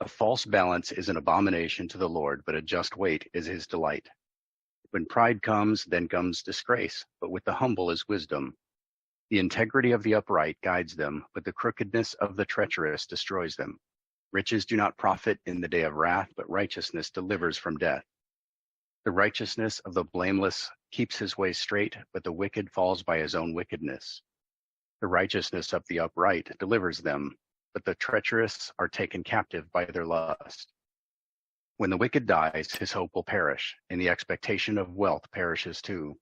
A false balance is an abomination to the Lord, but a just weight is his delight. When pride comes, then comes disgrace, but with the humble is wisdom. The integrity of the upright guides them, but the crookedness of the treacherous destroys them. Riches do not profit in the day of wrath, but righteousness delivers from death. The righteousness of the blameless keeps his way straight, but the wicked falls by his own wickedness. The righteousness of the upright delivers them, but the treacherous are taken captive by their lust. When the wicked dies, his hope will perish, and the expectation of wealth perishes too.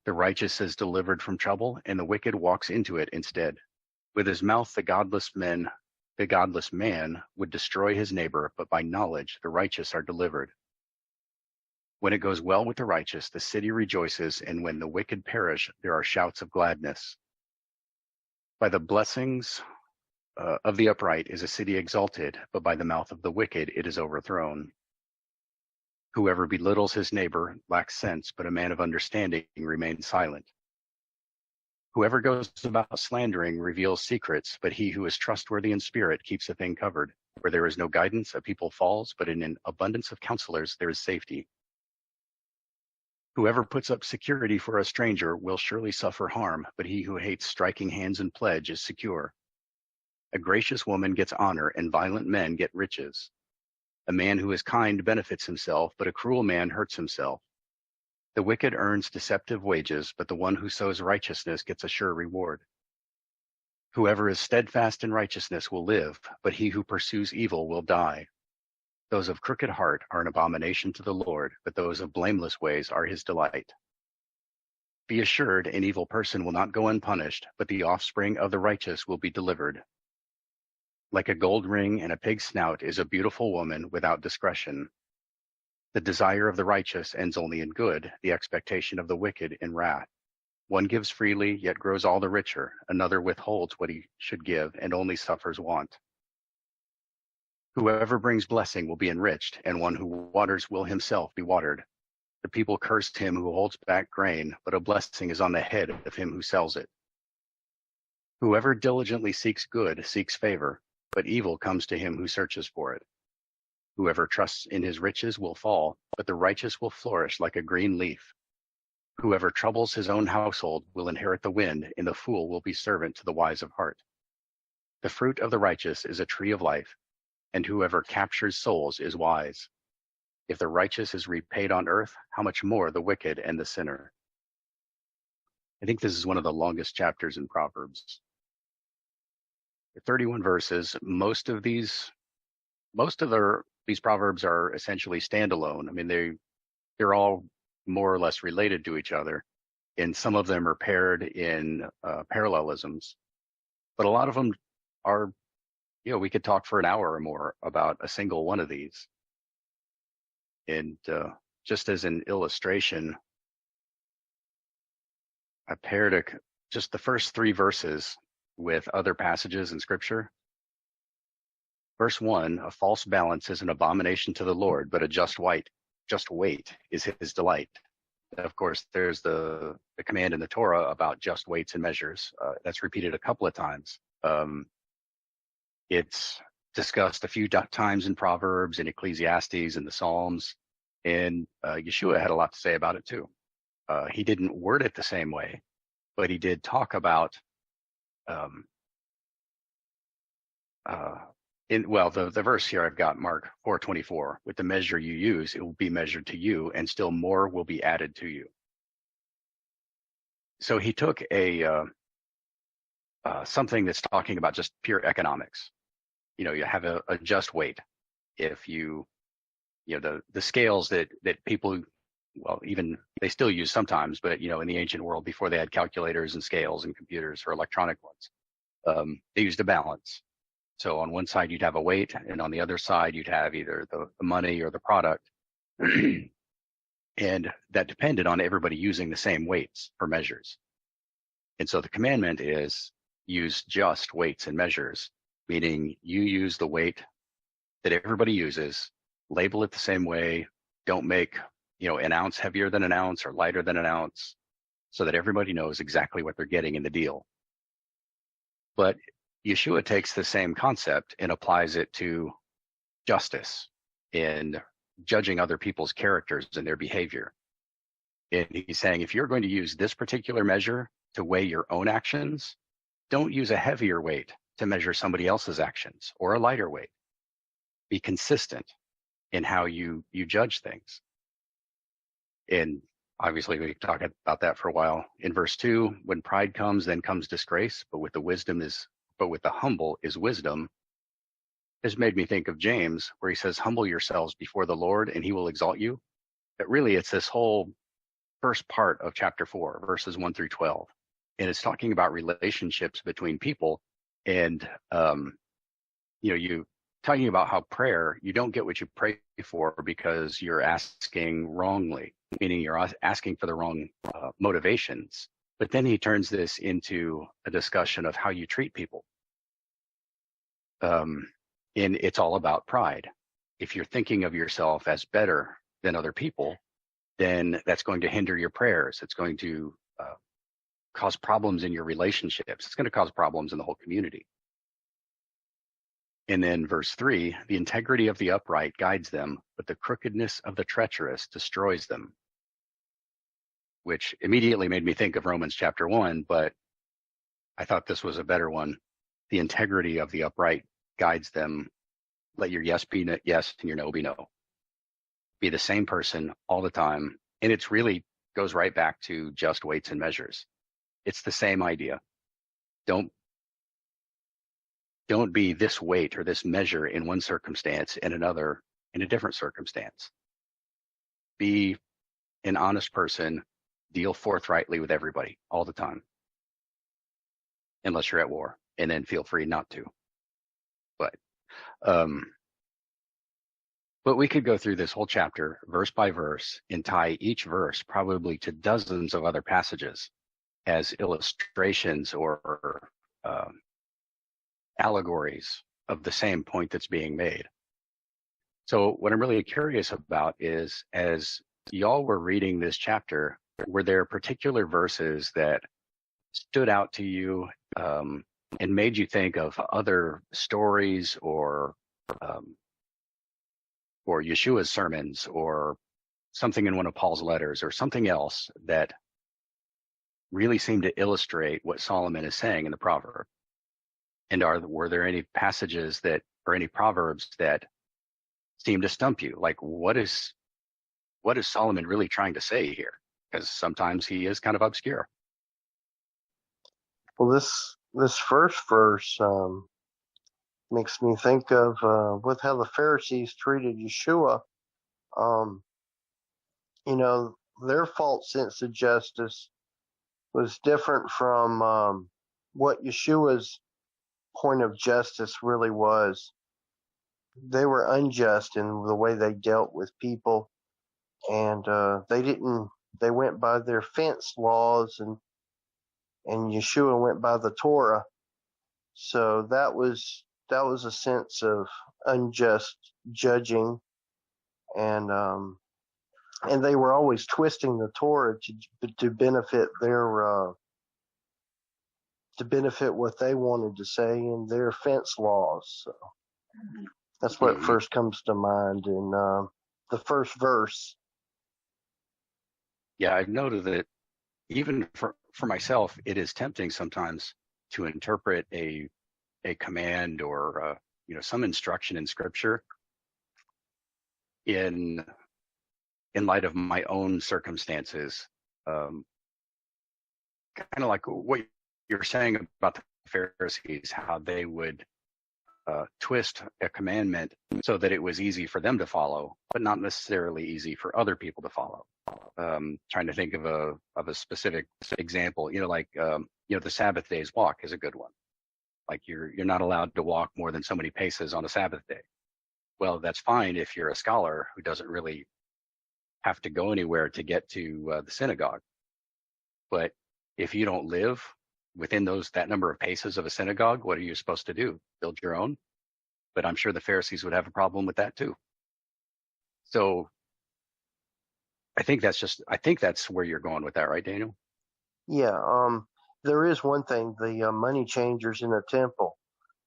The righteous is delivered from trouble, and the wicked walks into it instead. With his mouth the godless man would destroy his neighbor, but by knowledge the righteous are delivered. When it goes well with the righteous, the city rejoices, and when the wicked perish, there are shouts of gladness. By the blessings of the upright is a city exalted, but by the mouth of the wicked it is overthrown. Whoever belittles his neighbor lacks sense, but a man of understanding remains silent. Whoever goes about slandering reveals secrets, but he who is trustworthy in spirit keeps a thing covered. Where there is no guidance, a people falls, but in an abundance of counselors there is safety. Whoever puts up security for a stranger will surely suffer harm, but he who hates striking hands in pledge is secure. A gracious woman gets honor, and violent men get riches. A man who is kind benefits himself, but a cruel man hurts himself. The wicked earns deceptive wages, but the one who sows righteousness gets a sure reward. Whoever is steadfast in righteousness will live, but he who pursues evil will die. Those of crooked heart are an abomination to the Lord, but those of blameless ways are his delight. Be assured, an evil person will not go unpunished, but the offspring of the righteous will be delivered. Like a gold ring and a pig's snout is a beautiful woman without discretion. The desire of the righteous ends only in good, the expectation of the wicked in wrath. One gives freely, yet grows all the richer. Another withholds what he should give, and only suffers want. Whoever brings blessing will be enriched, and one who waters will himself be watered. The people cursed him who holds back grain, but a blessing is on the head of him who sells it. Whoever diligently seeks good seeks favor, but evil comes to him who searches for it. Whoever trusts in his riches will fall, but the righteous will flourish like a green leaf. Whoever troubles his own household will inherit the wind, and the fool will be servant to the wise of heart. The fruit of the righteous is a tree of life, and whoever captures souls is wise. If the righteous is repaid on earth, how much more the wicked and the sinner? I think this is one of the longest chapters in Proverbs. 31 verses. Most of these proverbs are essentially standalone. I mean, they're all more or less related to each other, and some of them are paired in parallelisms. But a lot of them are, we could talk for an hour or more about a single one of these. And just as an illustration, I paired just the first 3 verses with other passages in Scripture. Verse 1, a false balance is an abomination to the Lord, but a just weight is his delight. Of course, there's the command in the Torah about just weights and measures. That's repeated a couple of times. It's discussed a few times in Proverbs and Ecclesiastes and the Psalms, and Yeshua had a lot to say about it too. He didn't word it the same way, but he did talk about the verse here I've got, Mark 4:24, with the measure you use, it will be measured to you, and still more will be added to you. So he took something that's talking about just pure economics. You have a just weight. If the scales that people, even they still use sometimes, but in the ancient world before they had calculators and scales and computers or electronic ones, they used a balance. So on one side you'd have a weight, and on the other side you'd have either the money or the product. And that depended on everybody using the same weights for measures. And so the commandment is use just weights and measures, meaning you use the weight that everybody uses, label it the same way, don't make an ounce heavier than an ounce or lighter than an ounce, so that everybody knows exactly what they're getting in the deal. But Yeshua takes the same concept and applies it to justice in judging other people's characters and their behavior. And he's saying, if you're going to use this particular measure to weigh your own actions, don't use a heavier weight to measure somebody else's actions or a lighter weight. Be consistent in how you judge things. And obviously we talked about that for a while. In verse 2, when pride comes, then comes disgrace, but with the humble is wisdom. This made me think of James, where he says, humble yourselves before the Lord and he will exalt you. But really it's this whole first part of chapter 4, verses 1 through 12. And it's talking about relationships between people. And, you talking about how prayer, you don't get what you pray for because you're asking wrongly, meaning you're asking for the wrong motivations. But then he turns this into a discussion of how you treat people. And it's all about pride. If you're thinking of yourself as better than other people, then that's going to hinder your prayers. It's going to cause problems in your relationships. It's going to cause problems in the whole community. And then verse 3, the integrity of the upright guides them, but the crookedness of the treacherous destroys them. Which immediately made me think of Romans chapter 1, but I thought this was a better one. The integrity of the upright guides them. Let your yes be yes and your no be no. Be the same person all the time. And it's really goes right back to just weights and measures. It's the same idea. Don't be this weight or this measure in one circumstance and another in a different circumstance. Be an honest person. Deal forthrightly with everybody all the time. Unless you're at war, and then feel free not to. But we could go through this whole chapter verse by verse and tie each verse probably to dozens of other passages as illustrations or allegories of the same point that's being made. So what I'm really curious about is, as y'all were reading this chapter, were there particular verses that stood out to you and made you think of other stories or Yeshua's sermons or something in one of Paul's letters or something else that really seemed to illustrate what Solomon is saying in the proverb? And were there any passages or any proverbs that seem to stump you? Like, what is Solomon really trying to say here? Because sometimes he is kind of obscure. Well, this first verse makes me think of with how the Pharisees treated Yeshua. Their false sense of justice was different from what Yeshua's point of justice really was. They were unjust in the way they dealt with people, and they went by their fence laws, and Yeshua went by the Torah. So that was a sense of unjust judging, and they were always twisting the Torah to benefit to benefit what they wanted to say in their fence laws. So that's what first comes to mind in the first verse. Yeah, I've noted that even for myself, it is tempting sometimes to interpret a command or some instruction in Scripture in light of my own circumstances. Kind of like what you're saying about the Pharisees, how they would twist a commandment so that it was easy for them to follow, but not necessarily easy for other people to follow. Trying to think of a specific example, the Sabbath day's walk is a good one. Like you're not allowed to walk more than so many paces on a Sabbath day. Well, that's fine if you're a scholar who doesn't really have to go anywhere to get to the synagogue. But if you don't live within that number of paces of a synagogue, what are you supposed to do? Build your own? But I'm sure the Pharisees would have a problem with that too. So I think that's where you're going with that, right, Daniel? Yeah. There is one thing, the money changers in the temple.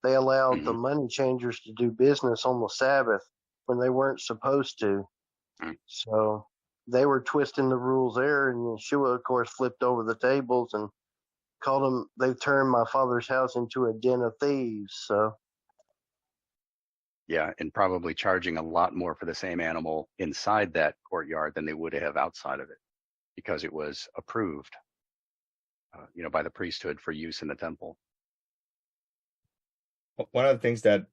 they allowed the money changers to do business on the Sabbath when they weren't supposed to. Mm. So they were twisting the rules there, and Yeshua, of course, flipped over the tables and called them. They turned my father's house into a den of thieves. So Yeah, and probably charging a lot more for the same animal inside that courtyard than they would have outside of it, because it was approved, by the priesthood for use in the temple. One of the things that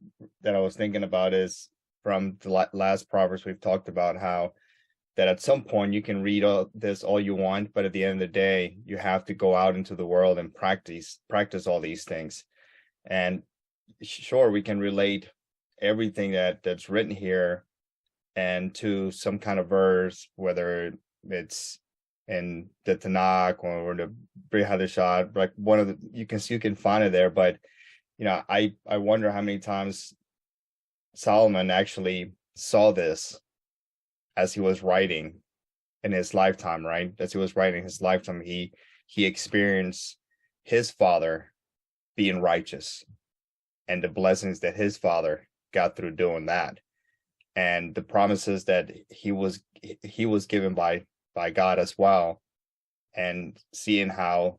I was thinking about is from the last Proverbs we've talked about how that at some point you can read all you want, but at the end of the day, you have to go out into the world and practice all these things. And sure, we can relate everything that's written here and to some kind of verse, whether it's in the Tanakh or the Brit Hadashah, like one of the you can find it there. But I wonder how many times Solomon actually saw this as he was writing in his lifetime, right? As he was writing his lifetime, he experienced his father being righteous and the blessings that his father got through doing that, and the promises that he was given by God as well, and seeing how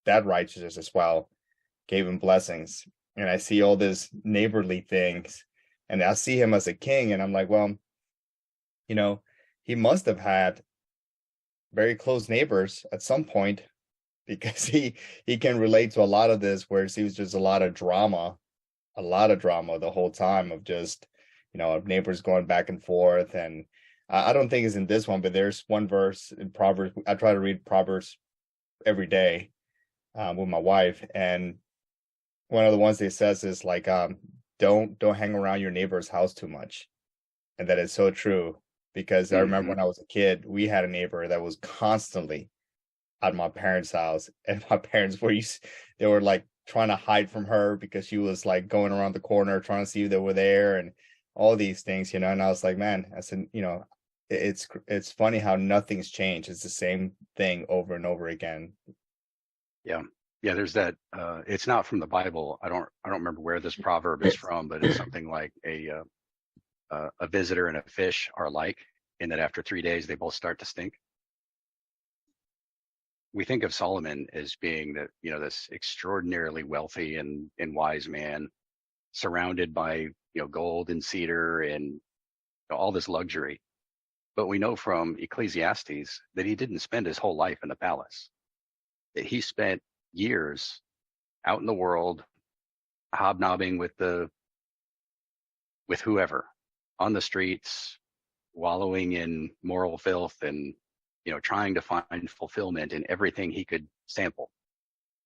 that righteousness as well gave him blessings. And I see all these neighborly things, and I see him as a king, and I'm like, well, he must have had very close neighbors at some point, because he can relate to a lot of this, where it seems just a lot of drama the whole time of just, neighbors going back and forth. And I don't think it's in this one, but there's one verse in Proverbs. I try to read Proverbs every day with my wife, and one of the ones that says is like, don't hang around your neighbor's house too much. And that is so true, because I remember when I was a kid, we had a neighbor that was constantly at my parents' house, and my parents they were like trying to hide from her because she was like going around the corner trying to see if they were there and all these things, and I was like, man, I said, it's funny how nothing's changed. It's the same thing over and over again. Yeah. There's that. It's not from the Bible. I don't remember where this proverb is from, but it's something like a visitor and a fish are alike, in that after 3 days they both start to stink. We think of Solomon as being this extraordinarily wealthy and wise man, surrounded by gold and cedar and all this luxury. But we know from Ecclesiastes that he didn't spend his whole life in the palace. That he spent years out in the world, hobnobbing with whoever, on the streets, wallowing in moral filth, and trying to find fulfillment in everything he could sample,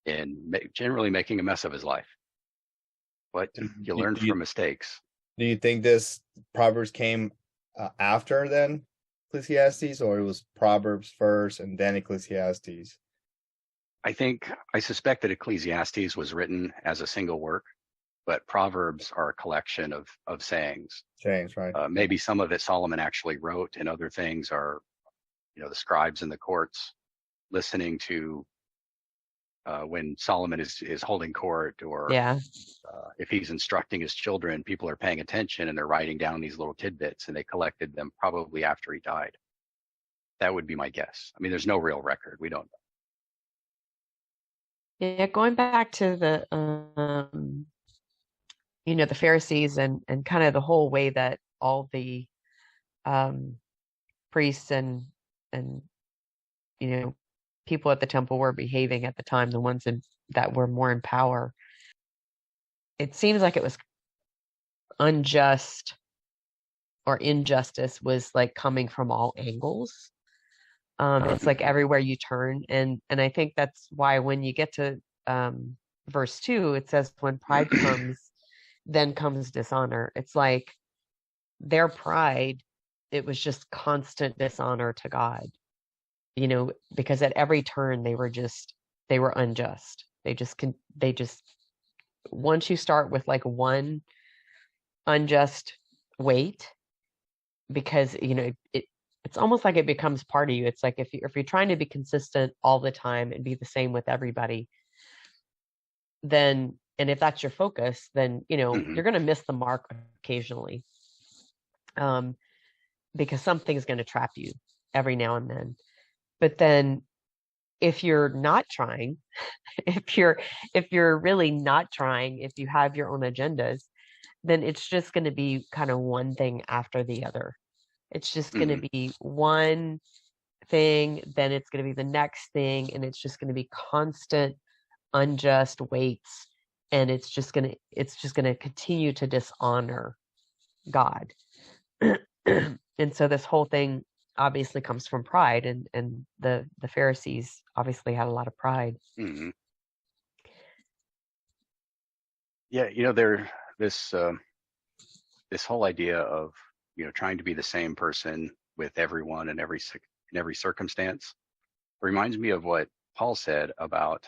and generally making a mess of his life. But you learn from mistakes. Do you think this Proverbs came after then Ecclesiastes, or it was Proverbs first and then Ecclesiastes? I suspect that Ecclesiastes was written as a single work, but Proverbs are a collection of sayings. Sayings, right? Maybe some of it Solomon actually wrote, and other things are, the scribes in the courts listening to when Solomon is holding court, or if he's instructing his children, people are paying attention and they're writing down these little tidbits, and they collected them probably after he died. That would be my guess. I mean, there's no real record. We don't know. Yeah, going back to the the Pharisees and kind of the whole way that all the priests and people at the temple were behaving at the time, the ones that were more in power. It seems like it was unjust, or injustice was like coming from all angles. It's like everywhere you turn, and I think that's why when you get to verse 2, it says, when pride comes, then comes dishonor. It's like their pride, it was just constant dishonor to God, because at every turn they were unjust. They just once you start with like one unjust weight, because it's almost like it becomes part of you. It's like if you're trying to be consistent all the time and be the same with everybody, then And if that's your focus, then, Hmm. you're going to miss the mark occasionally, because something's going to trap you every now and then. But then if you're not trying, if you're really not trying, if you have your own agendas, then it's just going to be kind of one thing after the other. It's just going to Hmm. be one thing, then it's going to be the next thing, and it's just going to be constant unjust weights, and it's just going to continue to dishonor God. And so this whole thing obviously comes from pride, and the Pharisees obviously had a lot of pride. Hmm. Yeah, there this this whole idea of trying to be the same person with everyone in every circumstance reminds me of what Paul said about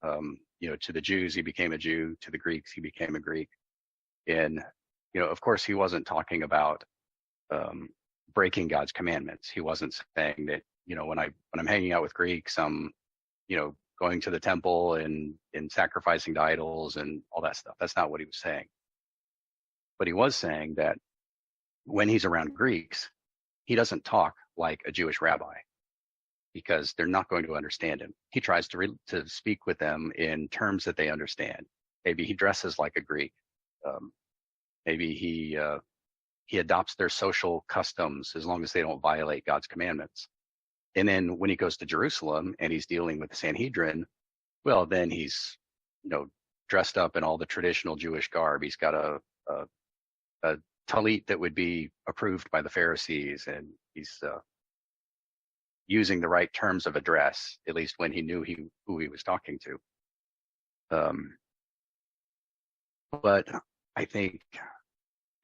to the Jews he became a Jew, to the Greeks he became a Greek. And of course he wasn't talking about um, breaking God's commandments. He wasn't saying that when I'm hanging out with Greeks, I'm going to the temple and sacrificing to idols and all that stuff. That's not what he was saying. But he was saying that when he's around Greeks, he doesn't talk like a Jewish rabbi because they're not going to understand him. He tries to speak with them in terms that they understand. Maybe he dresses like a Greek. Um, maybe he adopts their social customs as long as they don't violate God's commandments. And then when he goes to Jerusalem and he's dealing with the Sanhedrin, well, then he's dressed up in all the traditional Jewish garb. He's got a talit that would be approved by the Pharisees, and he's using the right terms of address, at least when he knew who he was talking to. But I think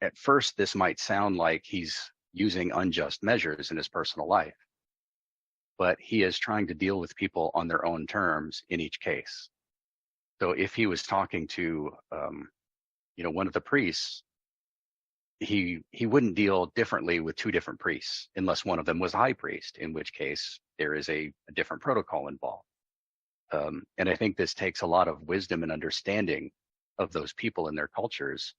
at first this might sound like he's using unjust measures in his personal life, but he is trying to deal with people on their own terms in each case. So if he was talking to, one of the priests, he wouldn't deal differently with two different priests unless one of them was a high priest, in which case there is a different protocol involved. And I think this takes a lot of wisdom and understanding of those people and their cultures.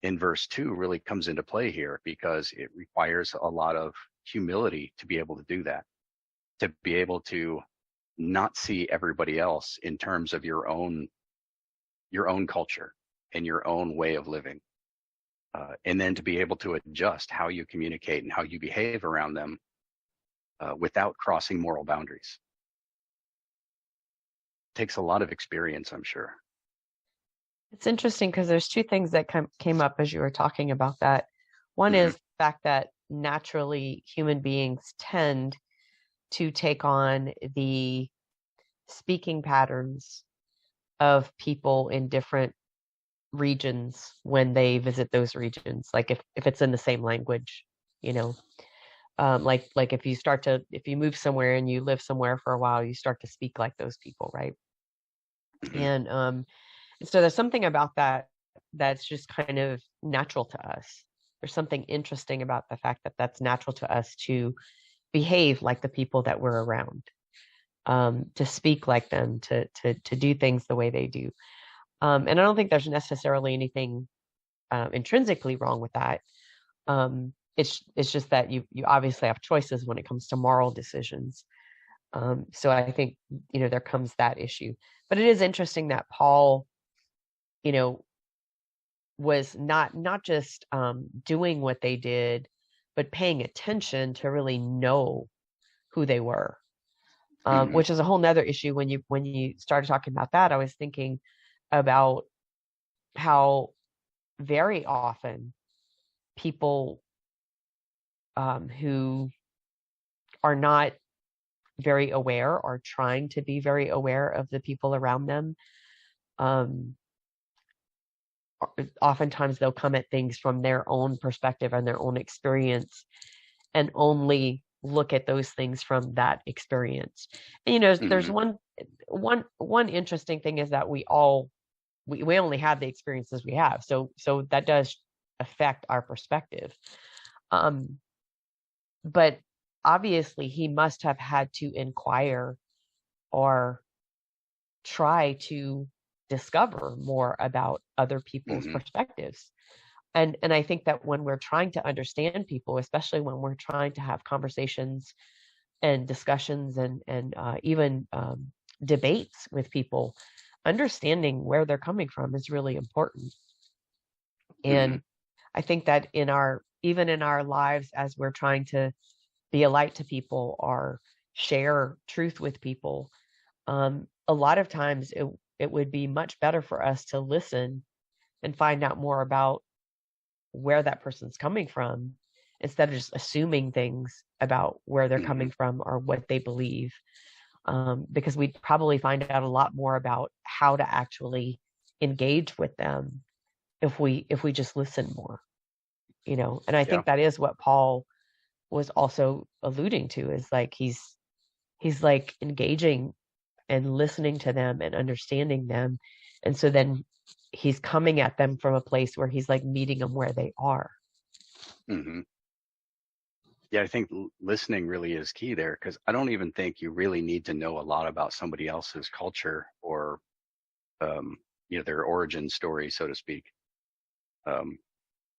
In verse 2 really comes into play here because it requires a lot of humility to be able to do that, to be able to not see everybody else in terms of your own culture and your own way of living. And then to be able to adjust how you communicate and how you behave around them without crossing moral boundaries. Takes a lot of experience, I'm sure. It's interesting because there's two things that came up as you were talking about that. One Hmm. is the fact that naturally human beings tend to take on the speaking patterns of people in different regions when they visit those regions. Like if it's in the same language, you know, like if you move somewhere and you live somewhere for a while, you start to speak like those people, right? Hmm. And so there's something about that that's just kind of natural to us. There's something interesting about the fact that that's natural to us to behave like the people that we're around, to speak like them, to do things the way they do. And I don't think there's necessarily anything intrinsically wrong with that. It's just that you obviously have choices when it comes to moral decisions. So I think there comes that issue. But it is interesting that Paul, you know, was not just doing what they did, but paying attention to really know who they were, Hmm. which is a whole nother issue. When you started talking about that, I was thinking about how very often people who are not very aware or trying to be very aware of the people around them, um, oftentimes they'll come at things from their own perspective and their own experience and only look at those things from that experience. And there's Hmm. one interesting thing is that we only have the experiences we have. So that does affect our perspective. Um, but obviously he must have had to inquire or try to discover more about other people's Hmm. perspectives. And I think that when we're trying to understand people, especially when we're trying to have conversations and discussions and even debates with people, understanding where they're coming from is really important. Hmm. And I think that even in our lives, as we're trying to be a light to people or share truth with people, a lot of times it would be much better for us to listen and find out more about where that person's coming from instead of just assuming things about where they're Hmm. coming from or what they believe. Because we'd probably find out a lot more about how to actually engage with them if we just listen more, and I Yeah. think that is what Paul was also alluding to, is like he's like engaging and listening to them and understanding them, and so then he's coming at them from a place where he's like meeting them where they are. Hmm. Yeah, I think listening really is key there, because I don't even think you really need to know a lot about somebody else's culture or um, their origin story, so to speak. Um,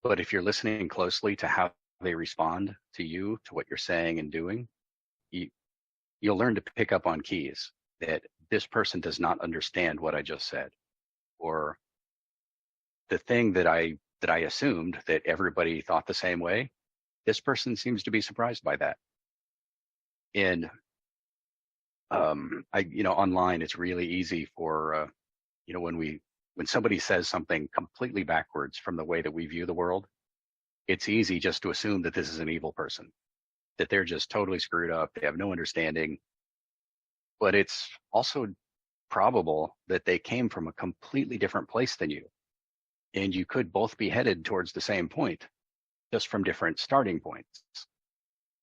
but if you're listening closely to how they respond to you, to what you're saying and doing, you, you'll learn to pick up on keys that this person does not understand what I just said, or the thing that I assumed that everybody thought the same way. This person seems to be surprised by that. And online, it's really easy for when somebody says something completely backwards from the way that we view the world, it's easy just to assume that this is an evil person, that they're just totally screwed up, they have no understanding. But it's also probable that they came from a completely different place than you, and you could both be headed towards the same point, just from different starting points.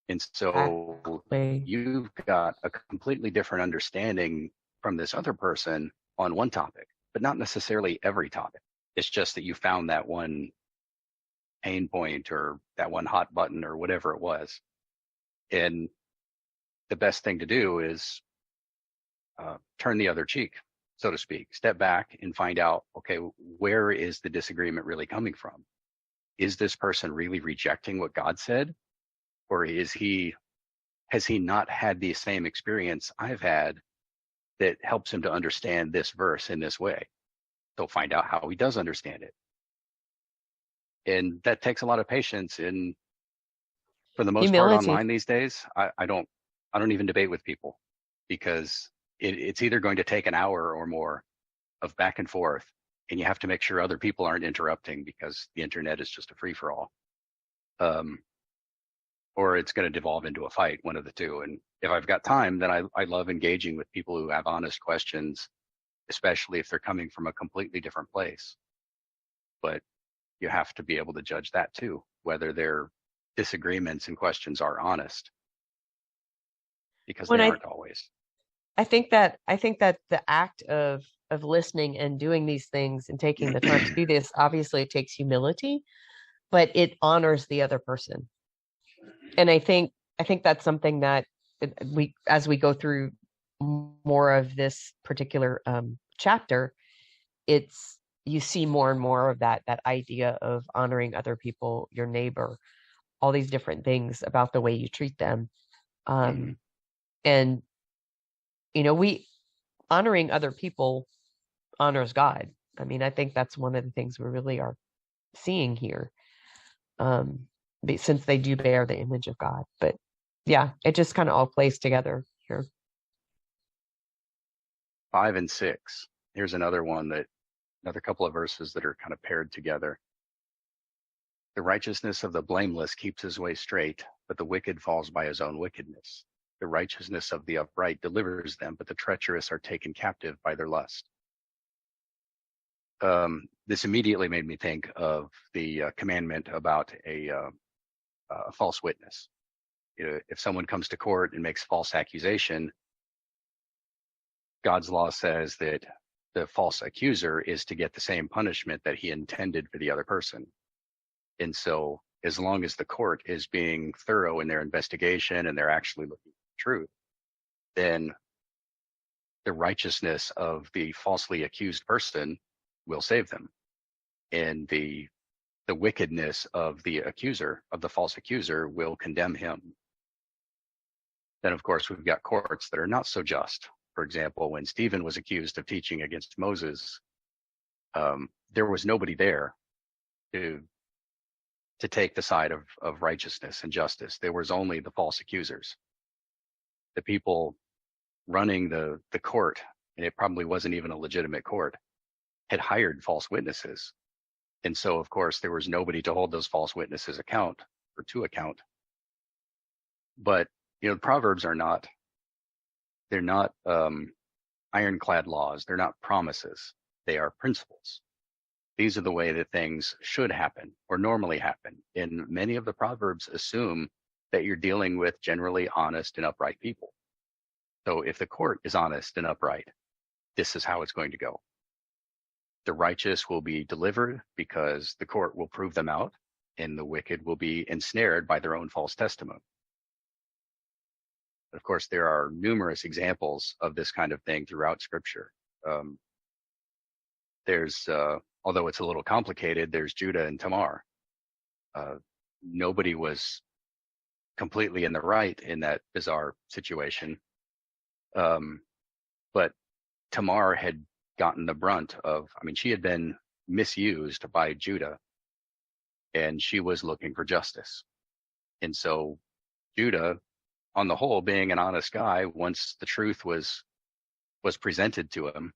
And so Exactly. you've got a completely different understanding from this other person on one topic, but not necessarily every topic. It's just that you found that one pain point or that one hot button or whatever it was. And the best thing to do is turn the other cheek, so to speak. Step back and find out, okay, where is the disagreement really coming from? Is this person really rejecting what God said? Or has he not had the same experience I've had that helps him to understand this verse in this way? So find out how he does understand it. And that takes a lot of patience. And for the most part Humility. online these days, I don't even debate with people, because it's either going to take an hour or more of back and forth, and you have to make sure other people aren't interrupting, because the internet is just a free for all. Um, or it's going to devolve into a fight, one of the two. And if I've got time, then I love engaging with people who have honest questions, especially if they're coming from a completely different place. But you have to be able to judge that too, whether their disagreements and questions are honest, because When they I aren't always. I think that the act of listening and doing these things and taking the time to do this, obviously it takes humility, but it honors the other person. And I think that's something that we, as we go through more of this particular chapter, it's you see more and more of that idea of honoring other people, your neighbor, all these different things about the way you treat them. Mhm. And we honoring other people honors God. I mean, I think that's one of the things we really are seeing here, since they do bear the image of God. But yeah, it just kind of all plays together here. 5 and 6. Here's another couple of verses that are kind of paired together. The righteousness of the blameless keeps his way straight, but the wicked falls by his own wickedness. The righteousness of the upright delivers them, but the treacherous are taken captive by their lust. This immediately made me think of the commandment about a false witness. If someone comes to court and makes false accusation, God's law says that the false accuser is to get the same punishment that he intended for the other person. And so, as long as the court is being thorough in their investigation and they're actually looking for the truth, then the righteousness of the falsely accused person will save them, and the wickedness of the accuser, of the false accuser, will condemn him. Then, of course, we've got courts that are not so just. For example, when Stephen was accused of teaching against Moses, there was nobody there to take the side of righteousness and justice. There was only the false accusers. The people running the court, and it probably wasn't even a legitimate court, had hired false witnesses. And so, of course, there was nobody to hold those false witnesses to account. But, Proverbs are not, they're not ironclad laws. They're not promises. They are principles. These are the way that things should happen or normally happen. And many of the Proverbs assume that you're dealing with generally honest and upright people. So if the court is honest and upright, this is how it's going to go. The righteous will be delivered because the court will prove them out, and the wicked will be ensnared by their own false testimony. But of course, there are numerous examples of this kind of thing throughout Scripture. Although it's a little complicated, there's Judah and Tamar. Nobody was completely in the right in that bizarre situation. But Tamar had gotten the brunt of, she had been misused by Judah, and she was looking for justice. And so Judah, on the whole, being an honest guy, once the truth was presented to him,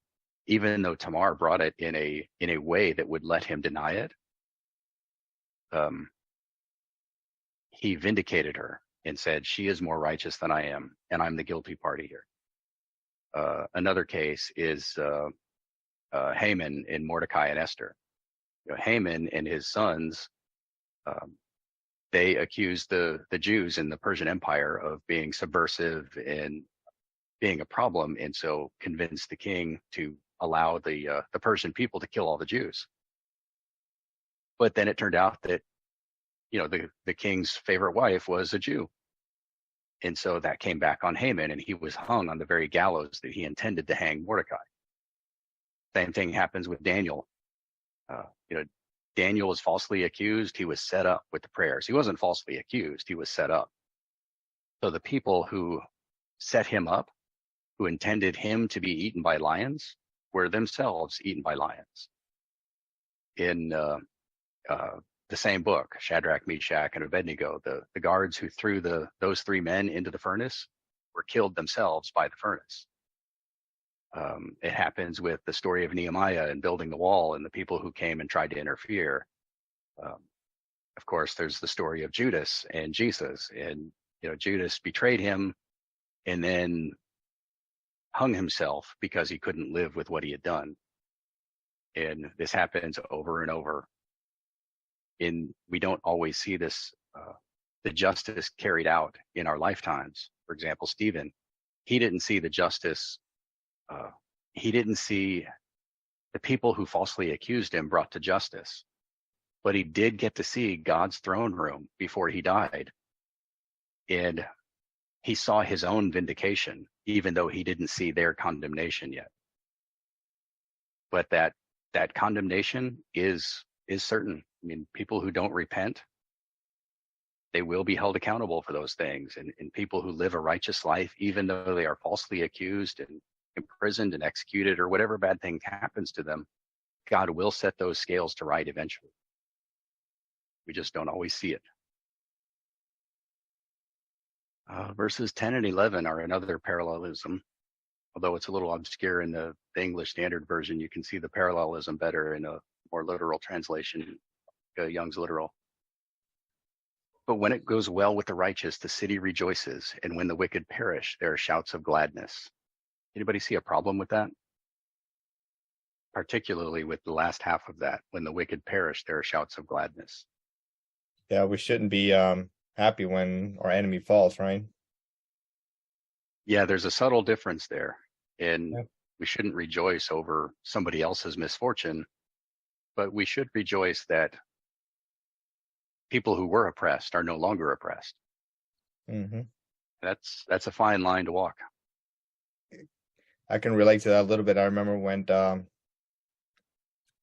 even though Tamar brought it in a way that would let him deny it, he vindicated her and said, she is more righteous than I am, and I'm the guilty party here. Another case is Haman in Mordecai and Esther. Haman and his sons, they accused the Jews in the Persian Empire of being subversive and being a problem, and so convinced the king to allow the Persian people to kill all the Jews. But then it turned out that the king's favorite wife was a Jew, and so that came back on Haman, and he was hung on the very gallows that he intended to hang Mordecai. Same thing happens with Daniel. Daniel was falsely accused. He was set up with the prayers. He wasn't falsely accused. He was set up. So the people who set him up, who intended him to be eaten by lions, were themselves eaten by lions. In the same book, Shadrach, Meshach, and Abednego, the guards who threw those three men into the furnace were killed themselves by the furnace. It happens with the story of Nehemiah and building the wall and the people who came and tried to interfere. Of course, there's the story of Judas and Jesus, and Judas betrayed him and then hung himself because he couldn't live with what he had done. And this happens over and over. And we don't always see this, the justice carried out in our lifetimes. For example, Stephen, he didn't see the justice. He didn't see the people who falsely accused him brought to justice, but he did get to see God's throne room before he died. And he saw his own vindication, even though he didn't see their condemnation yet. But that condemnation is certain. People who don't repent, they will be held accountable for those things. And people who live a righteous life, even though they are falsely accused and imprisoned and executed or whatever bad thing happens to them, God will set those scales to right eventually. We just don't always see it. Verses 10 and 11 are another parallelism. Although it's a little obscure in the English Standard Version, you can see the parallelism better in a more literal translation, Young's literal. But when it goes well with the righteous, the city rejoices, and when the wicked perish, there are shouts of gladness. Anybody see a problem with that? Particularly with the last half of that, when the wicked perish, there are shouts of gladness. Yeah, we shouldn't be happy when our enemy falls, right? Yeah, there's a subtle difference there. And we shouldn't rejoice over somebody else's misfortune, but we should rejoice that people who were oppressed are no longer oppressed. Mm-hmm. That's a fine line to walk. I can relate to that a little bit. I remember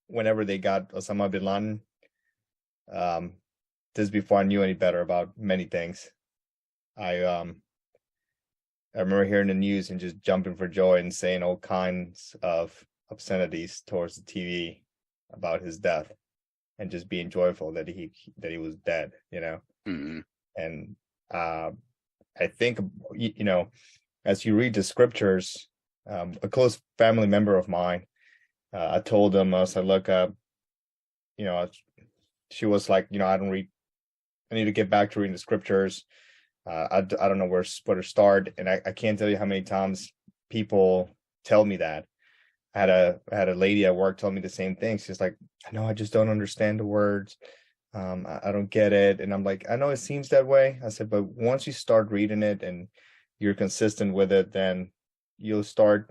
whenever they got Osama bin Laden, this is before I knew any better about many things. I remember hearing the news and just jumping for joy and saying all kinds of obscenities towards the TV about his death, and just being joyful that he was dead, Mm-hmm. And I think, as you read the scriptures, a close family member of mine, I told him, I said, look, she was like, I need to get back to reading the scriptures. I don't know where to start, and I can't tell you how many times people tell me that. I had a lady at work tell me the same thing. She's like, I know, I just don't understand the words. I don't get it. And I'm like, I know it seems that way. I said, but once you start reading it and you're consistent with it, then you'll start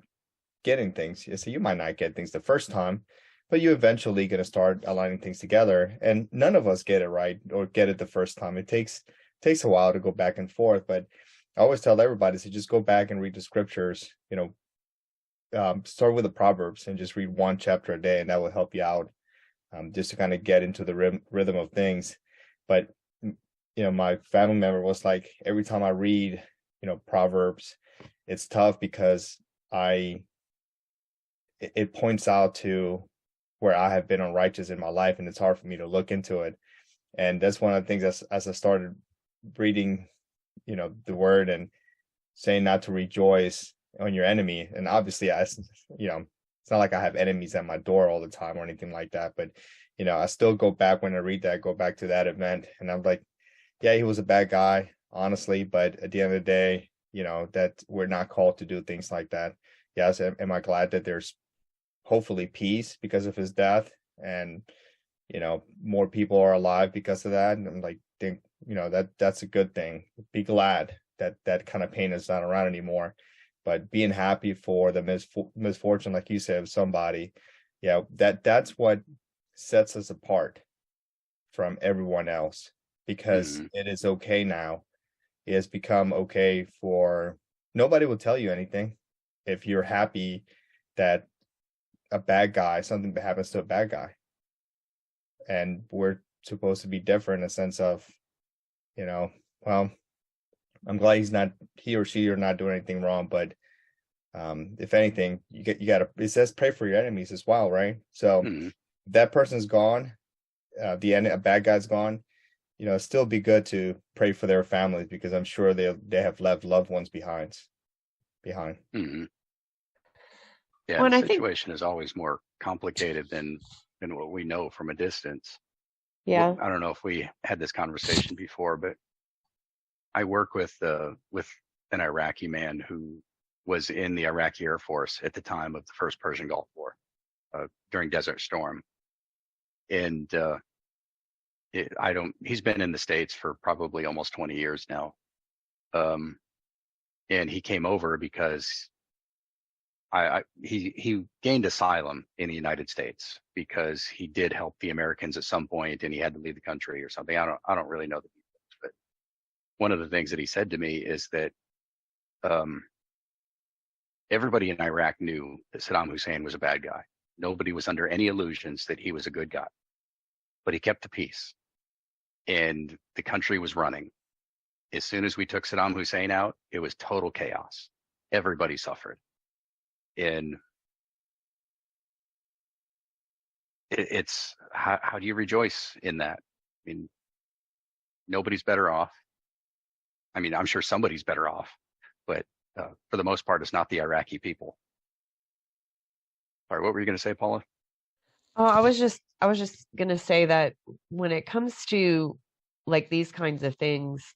getting things. So you might not get things the first time, but you're eventually going to start aligning things together. And none of us get it right or get it the first time. It takes a while to go back and forth. But I always tell everybody to just go back and read the scriptures, start with the Proverbs and just read one chapter a day, and that will help you out, just to kind of get into the rhythm of things. But my family member was like, every time I read Proverbs, it's tough because it points out to where I have been unrighteous in my life, and it's hard for me to look into it. And that's one of the things as I started reading the word and saying not to rejoice on your enemy. And obviously it's not like I have enemies at my door all the time or anything like that, but I still go back when I read that, go back to that event, and I'm like, yeah, he was a bad guy, honestly, but at the end of the day, that we're not called to do things like that. Yes, am I glad that there's hopefully peace because of his death, and more people are alive because of that, and I'm like, think that's a good thing. Be glad that kind of pain is not around anymore, but being happy for the misfortune, like you said, of somebody, that's what sets us apart from everyone else, because it is okay now. It has become okay for nobody will tell you anything if you're happy that something happens to a bad guy. And we're supposed to be different in a sense of, well, I'm glad he or she are not doing anything wrong, but if anything, you gotta, it says pray for your enemies as well, right? So that person's gone, a bad guy's gone, still be good to pray for their families, because I'm sure they have left loved ones behind. Mm-hmm. Yeah, Well, the and I think, situation is always more complicated than what we know from a distance. yeah, I don't know if we had this conversation before, but I work with an Iraqi man who was in the Iraqi Air Force at the time of the first Persian Gulf War, during Desert Storm. And he's been in the States for probably almost 20 years now. And he came over because he gained asylum in the United States because he did help the Americans at some point, and he had to leave the country or something. I don't really know the details, but one of the things that he said to me is that everybody in Iraq knew that Saddam Hussein was a bad guy. Nobody was under any illusions that he was a good guy, but he kept the peace, and the country was running. As soon as we took Saddam Hussein out, it was total chaos. Everybody suffered. And it's how do you rejoice in that? I mean, nobody's better off. I mean, I'm sure somebody's better off, but for the most part, it's not the Iraqi people. All right, what were you going to say, Paula? oh, I was just gonna say that when it comes to like these kinds of things,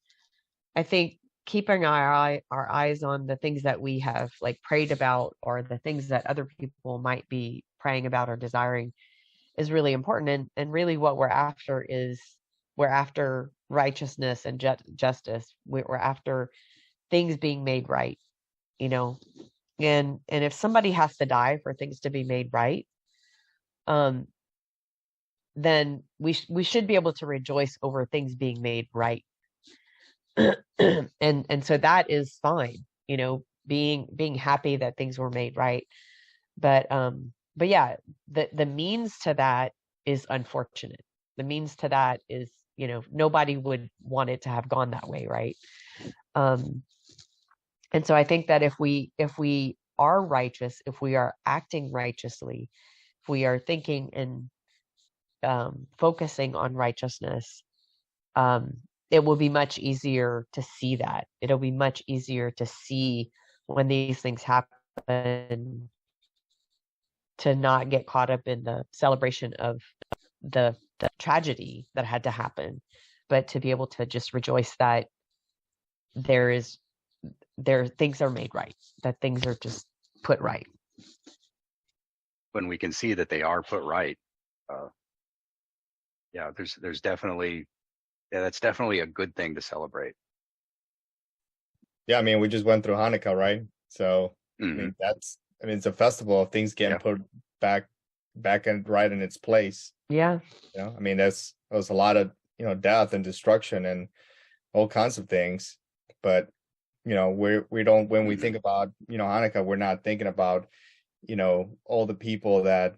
I think keeping our eyes on the things that we have like prayed about, or the things that other people might be praying about or desiring, is really important. And really what we're after righteousness and justice. We're after things being made right, and if somebody has to die for things to be made right, um then we should be able to rejoice over things being made right. And so that is fine, being happy that things were made right. But yeah, the means to that is unfortunate. The means to that is, nobody would want it to have gone that way, right? And so I think that if we are righteous, if we are acting righteously, if we are thinking and focusing on righteousness, it will be much easier to see that. It'll be much easier to see when these things happen, to not get caught up in the celebration of the tragedy that had to happen, but to be able to just rejoice that things are made right, that things are just put right. When we can see that they are put right, there's definitely, that's definitely a good thing to celebrate. Yeah, I mean, we just went through Hanukkah, right? So I mean, it's a festival of things getting put back and right in its place. Yeah. I mean, there was a lot of, death and destruction and all kinds of things. But, we don't, when we think about, Hanukkah, we're not thinking about, all the people that,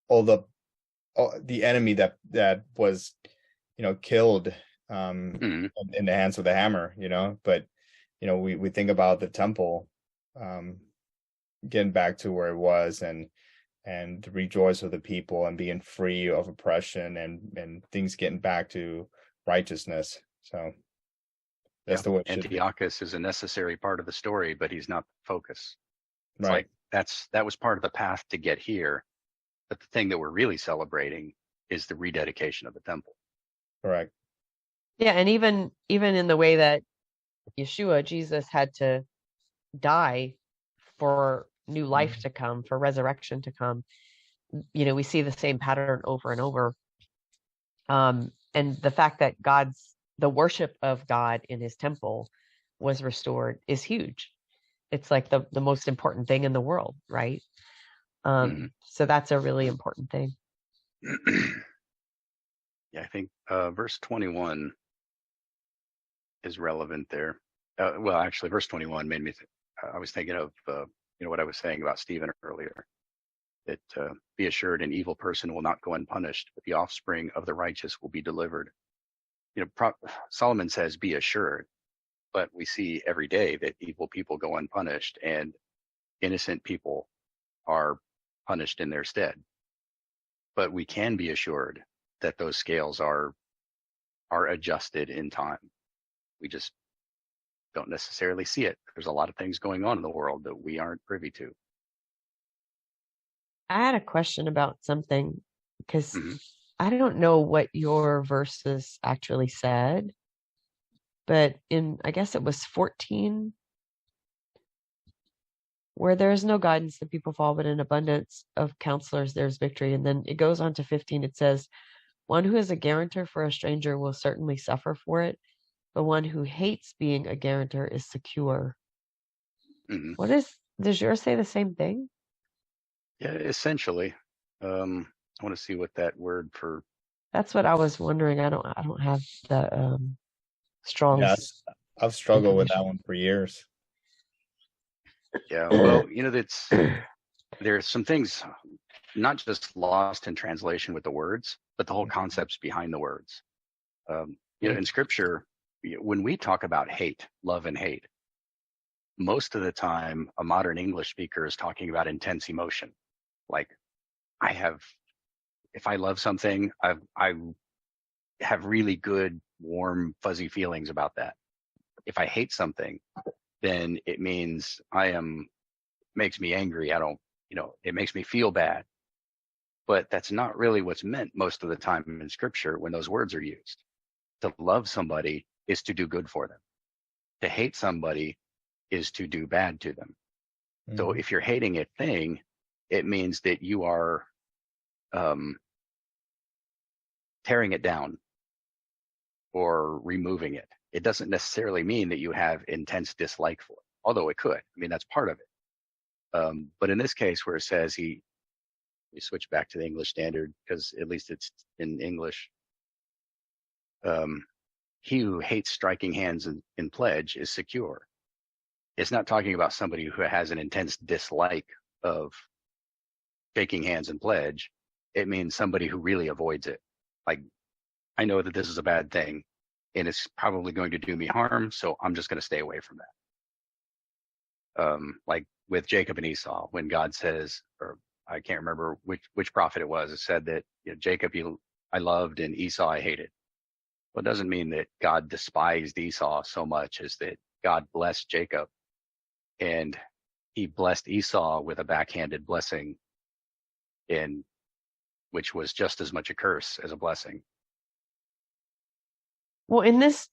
all the enemy that was, killed in the hands of the hammer, but, we think about the temple getting back to where it was, and rejoice with the people and being free of oppression, and things getting back to righteousness. So that's the way it should be. Antiochus is a necessary part of the story, but he's not the focus. It's Right. like that was part of the path to get here. But the thing that we're really celebrating is the rededication of the temple. Correct. Yeah, and even in the way that Jesus had to die for new life to come, for resurrection to come. We see the same pattern over and over. And the fact that the worship of God in his temple was restored is huge. It's like the most important thing in the world, right? So that's a really important thing. Yeah, I think verse 21 is relevant there. Well, actually, verse 21 made me I was thinking of what I was saying about Stephen earlier, that be assured an evil person will not go unpunished, but the offspring of the righteous will be delivered. Solomon says be assured, but we see every day that evil people go unpunished and innocent people are punished in their stead. But we can be assured that those scales are adjusted in time. We just don't necessarily see it. There's a lot of things going on in the world that we aren't privy to. I had a question about something, because I don't know what your verses actually said, but I guess it was 14, where there is no guidance, the people fall, but in abundance of counselors there's victory. And then it goes on to 15. It says, one who is a guarantor for a stranger will certainly suffer for it, but one who hates being a guarantor is secure. Does yours say the same thing? Yeah, essentially. I want to see what that word for. That's what I was wondering. I don't have the Strong's. Yes, I've struggled with that one for years. Yeah, well, there's some things not just lost in translation with the words, but the whole concepts behind the words. In Scripture, when we talk about hate, love and hate, most of the time, a modern English speaker is talking about intense emotion. Like, if I love something, I have really good, warm, fuzzy feelings about that. If I hate something, then it means makes me angry. It makes me feel bad. But that's not really what's meant most of the time in Scripture when those words are used. To love somebody is to do good for them. To hate somebody is to do bad to them. So if you're hating a thing, it means that you are tearing it down or removing it. It doesn't necessarily mean that you have intense dislike for it, although it could. I mean, that's part of it. But in this case where it says we switch back to the English Standard because at least it's in English. he who hates striking hands in pledge is secure. It's not talking about somebody who has an intense dislike of shaking hands in pledge. It means somebody who really avoids it. Like, I know that this is a bad thing and it's probably going to do me harm, so I'm just going to stay away from that. Like with Jacob and Esau, when God says, or I can't remember which prophet it was, it said that, you know, Jacob I loved and Esau I hated. Well, it doesn't mean that God despised Esau so much as that God blessed Jacob and he blessed Esau with a backhanded blessing, in which was just as much a curse as a blessing. Well, in this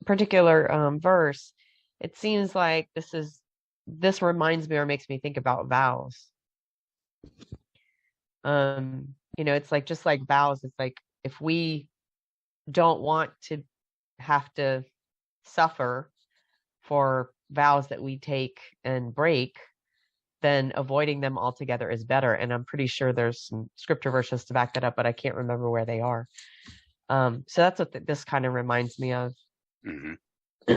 particular verse, it seems like this reminds me or makes me think about vows. It's like, just like vows, it's like if we don't want to have to suffer for vows that we take and break, then avoiding them altogether is better. And I'm pretty sure there's some scripture verses to back that up, but I can't remember where they are. So that's what this kind of reminds me of. Mm-hmm.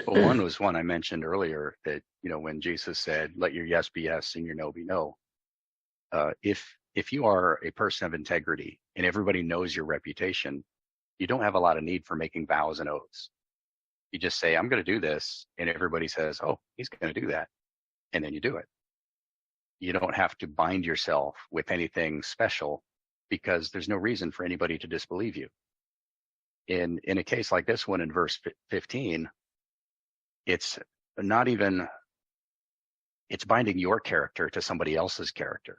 Well, one was one I mentioned earlier that, you know, when Jesus said, let your yes be yes and your no be no. If you are a person of integrity and everybody knows your reputation, you don't have a lot of need for making vows and oaths. You just say, I'm going to do this. And everybody says, oh, he's going to do that. And then you do it. You don't have to bind yourself with anything special because there's no reason for anybody to disbelieve you. In a case like this one in verse 15, it's not even, it's binding your character to somebody else's character.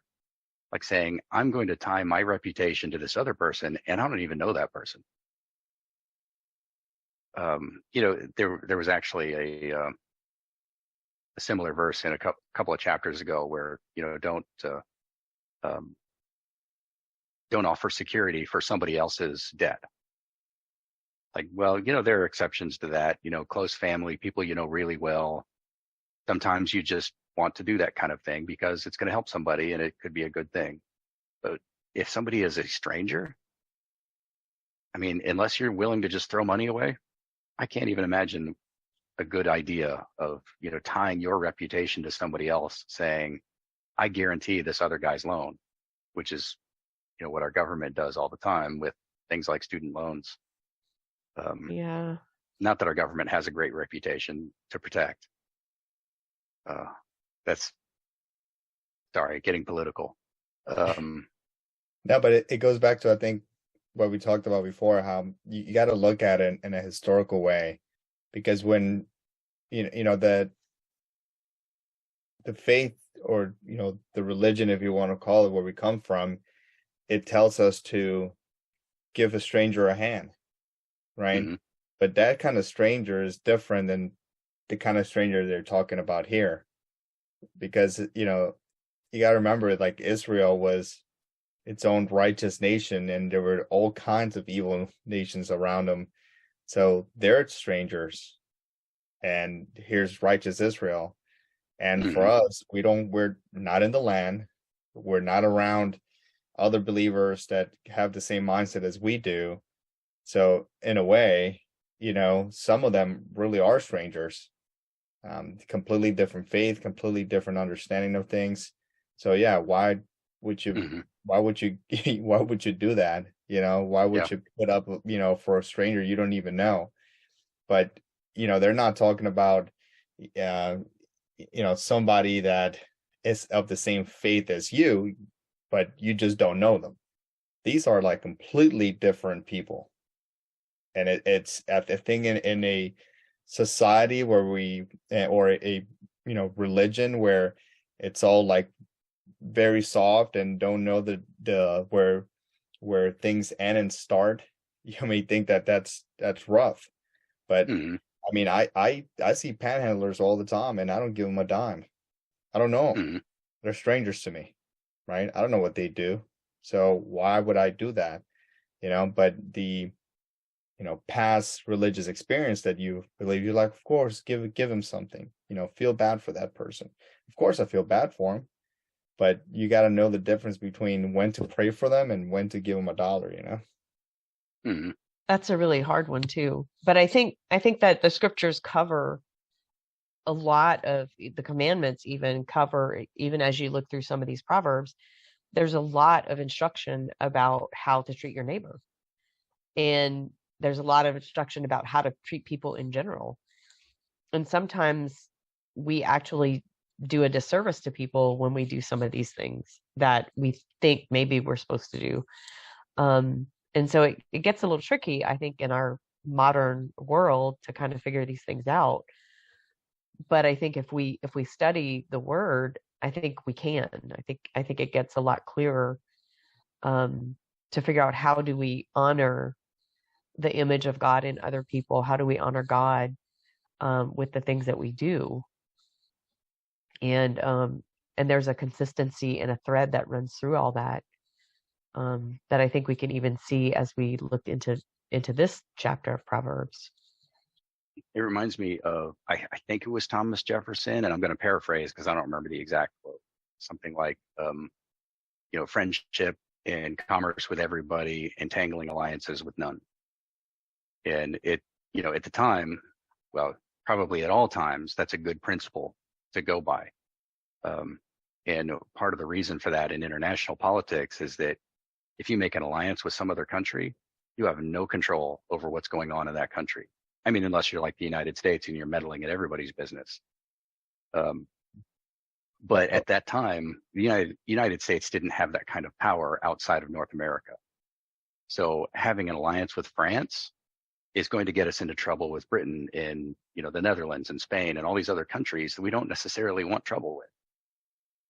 Like saying, I'm going to tie my reputation to this other person and I don't even know that person. There was actually a similar verse in a couple of chapters ago where, you know, don't offer security for somebody else's debt. Like, well, you know, there are exceptions to that, you know, close family, people you know really well. Sometimes you just want to do that kind of thing because it's going to help somebody and it could be a good thing. But if somebody is a stranger, I mean, unless you're willing to just throw money away, I can't even imagine a good idea of, you know, tying your reputation to somebody else saying, I guarantee this other guy's loan, which is, you know, what our government does all the time with things like student loans. Yeah. Not that our government has a great reputation to protect. That's, sorry, getting political. No, but it goes back to, I think, what we talked about before, how you got to look at it in a historical way, because when the faith, or, you know, the religion, if you want to call it, where we come from, it tells us to give a stranger a hand, right? Mm-hmm. But that kind of stranger is different than the kind of stranger they're talking about here, because, you know, you got to remember, like, Israel was its own righteous nation, and there were all kinds of evil nations around them. So they're strangers, and here's righteous Israel. And Mm-hmm. for us, we're not in the land. We're not around other believers that have the same mindset as we do. So in a way, you know, some of them really are strangers. Completely different faith, completely different understanding of things. So yeah, why would you Mm-hmm. why would you why would you do that? You know, why would you put up, you know, for a stranger you don't even know? But, you know, they're not talking about you know, somebody that is of the same faith as you, but you just don't know them. These are like completely different people. And it's at the thing in a society where or a you know, religion where it's all like very soft and don't know the where things end and start. You may think that that's rough, but Mm-hmm. I mean, I see panhandlers all the time, and I don't give them a dime. I don't know them. Mm-hmm. They're strangers to me, right? I don't know what they do, so why would I do that? You know, but the, you know, past religious experience that you believe, you're like, of course, give him something. You know, feel bad for that person. Of course, I feel bad for him, but you got to know the difference between when to pray for them and when to give them $1. You know. Mm-hmm. That's a really hard one too. But I think that the scriptures cover a lot of the commandments, even cover, even as you look through some of these proverbs, there's a lot of instruction about how to treat your neighbor. And there's a lot of instruction about how to treat people in general. And sometimes we actually do a disservice to people when we do some of these things that we think maybe we're supposed to do. And so it gets a little tricky, I think, in our modern world to kind of figure these things out. But I think if we study the word, I think we can. I think it gets a lot clearer to figure out how do we honor the image of God in other people? How do we honor God with the things that we do? And there's a consistency and a thread that runs through all that that I think we can even see as we look into this chapter of Proverbs. It reminds me of, I think it was Thomas Jefferson, and I'm going to paraphrase because I don't remember the exact quote. Something like, friendship and commerce with everybody, entangling alliances with none. And it, at the time, well, probably at all times, that's a good principle to go by. And part of the reason for that in international politics is that if you make an alliance with some other country, you have no control over what's going on in that country. I mean, unless you're like the United States and you're meddling in everybody's business. But at that time, the United States didn't have that kind of power outside of North America. So having an alliance with France is going to get us into trouble with Britain and, the Netherlands and Spain and all these other countries that we don't necessarily want trouble with.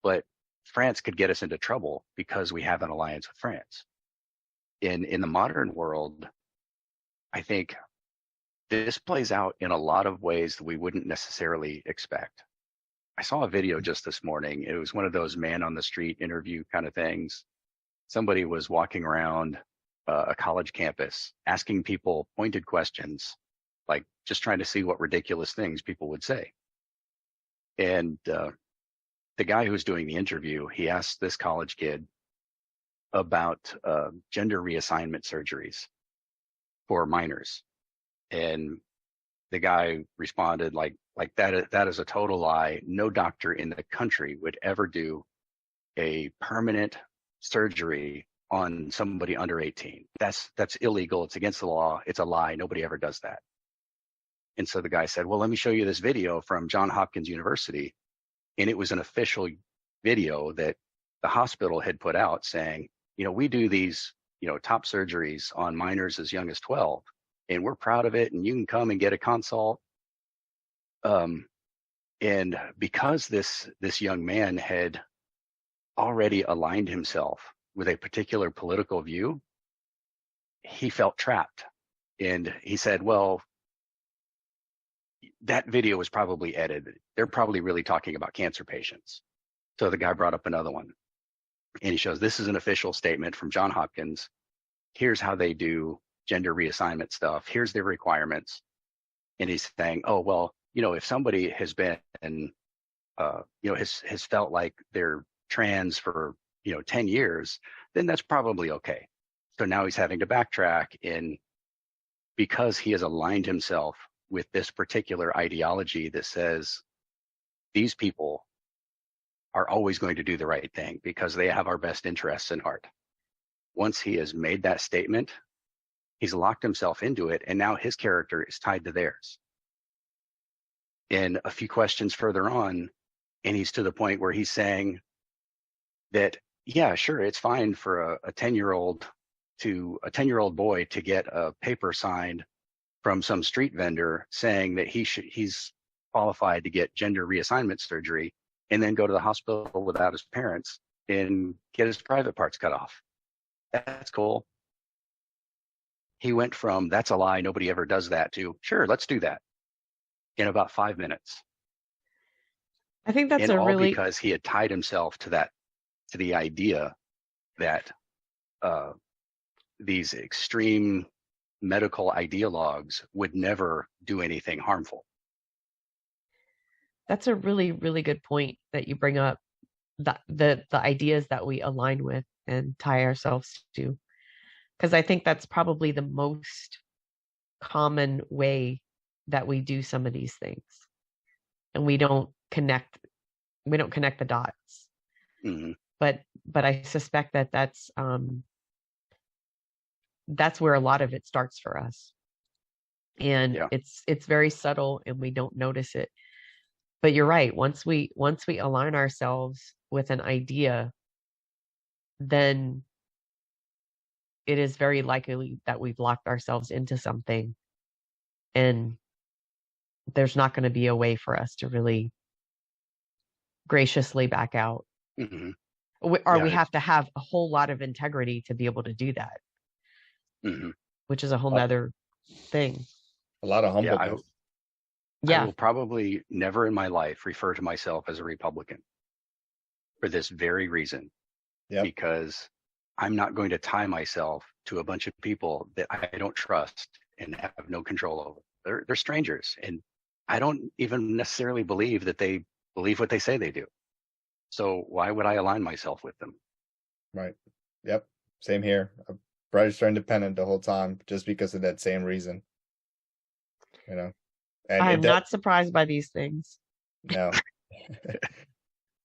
But France could get us into trouble because we have an alliance with France. In the modern world, I think this plays out in a lot of ways that we wouldn't necessarily expect. I saw a video just this morning. It was one of those man on the street interview kind of things. Somebody was walking around a college campus asking people pointed questions, like just trying to see what ridiculous things people would say. And the guy who was doing the interview, he asked this college kid about gender reassignment surgeries for minors. And the guy responded like that is a total lie. No doctor in the country would ever do a permanent surgery on somebody under 18. That's illegal. It's against the law. It's a lie. Nobody ever does that. And so the guy said, well, let me show you this video from Johns Hopkins University. And it was an official video that the hospital had put out saying, we do these, top surgeries on minors as young as 12, and we're proud of it. And you can come and get a consult. And because this young man had already aligned himself with a particular political view, he felt trapped. And he said, well, that video was probably edited. They're probably really talking about cancer patients. So the guy brought up another one. And he shows, this is an official statement from Johns Hopkins. Here's how they do gender reassignment stuff. Here's their requirements. And he's saying, oh, well, if somebody has been, has felt like they're trans for, 10 years, then that's probably okay. So now he's having to backtrack because he has aligned himself with this particular ideology that says these people are always going to do the right thing because they have our best interests in heart. Once he has made that statement, he's locked himself into it, and now his character is tied to theirs. And a few questions further on, and he's to the point where he's saying that, yeah, sure, it's fine for a 10-year-old boy to get a paper signed from some street vendor saying that he's qualified to get gender reassignment surgery, and then go to the hospital without his parents and get his private parts cut off. That's cool. He went from that's a lie, nobody ever does that, to sure, let's do that in about 5 minutes. I think that's because he had tied himself to the idea that these extreme medical ideologues would never do anything harmful. That's a really, really good point that you bring up, the ideas that we align with and tie ourselves to. Because I think that's probably the most common way that we do some of these things, and we don't connect the dots. Hmm. But I suspect that that's where a lot of it starts for us. And Yeah. it's very subtle and we don't notice it. But you're right. Once we align ourselves with an idea, then it is very likely that we've locked ourselves into something, and there's not going to be a way for us to really graciously back out. Hmm. Or Yeah. we have to have a whole lot of integrity to be able to do that, Hmm. which is a whole nother thing. A lot of Yeah. humbleness. I Yeah. will probably never in my life refer to myself as a Republican for this very reason, Yep. because I'm not going to tie myself to a bunch of people that I don't trust and have no control over. They're strangers, and I don't even necessarily believe that they believe what they say they do. So why would I align myself with them? Right. Yep. Same here. I'm registered independent the whole time just because of that same reason. You know, and I'm not surprised by these things. no.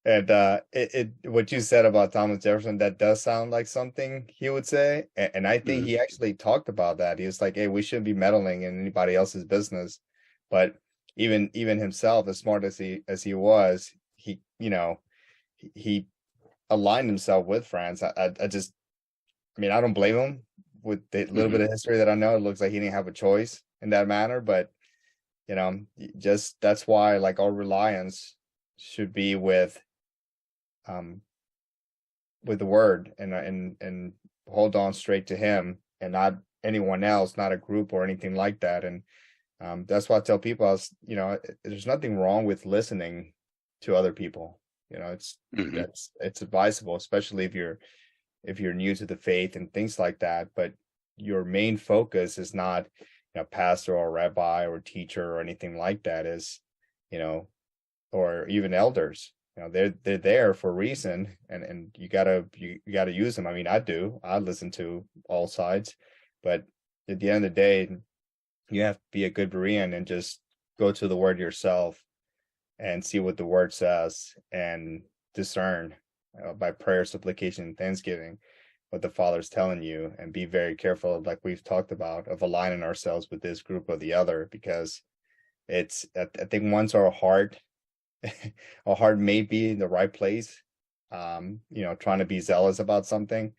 And what you said about Thomas Jefferson, that does sound like something he would say. And I think he actually talked about that. He was like, hey, we shouldn't be meddling in anybody else's business. But even himself, as smart as he was, he he aligned himself with France. I mean, I don't blame him. With the little bit of history that I know, it looks like he didn't have a choice in that manner. But just that's why, like, our reliance should be with the word, and hold on straight to him and not anyone else, not a group or anything like that. And that's why I tell people, there's nothing wrong with listening to other people. It's advisable, especially if you're new to the faith and things like that. But your main focus is not pastor or rabbi or teacher or anything like that, is or even elders. They're there for a reason, and you gotta use them. I mean, I listen to all sides, but at the end of the day, you have to be a good Berean and just go to the word yourself and see what the word says, and discern by prayer, supplication, and thanksgiving what the Father's telling you, and be very careful, like we've talked about, of aligning ourselves with this group or the other, because I think once our heart may be in the right place, trying to be zealous about something,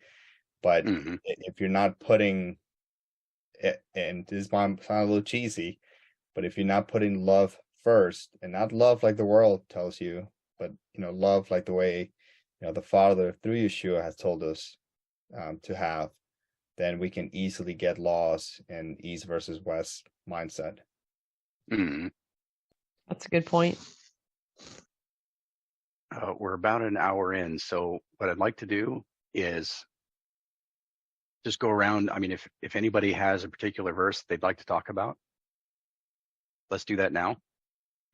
but if you're not putting it, and this might sound a little cheesy, but if you're not putting love first, and not love like the world tells you, but love like the way the Father through Yeshua has told us to have, then we can easily get lost in East versus West mindset. That's a good point. We're about an hour in, so what I'd like to do is just go around. I mean, if anybody has a particular verse they'd like to talk about, let's do that now.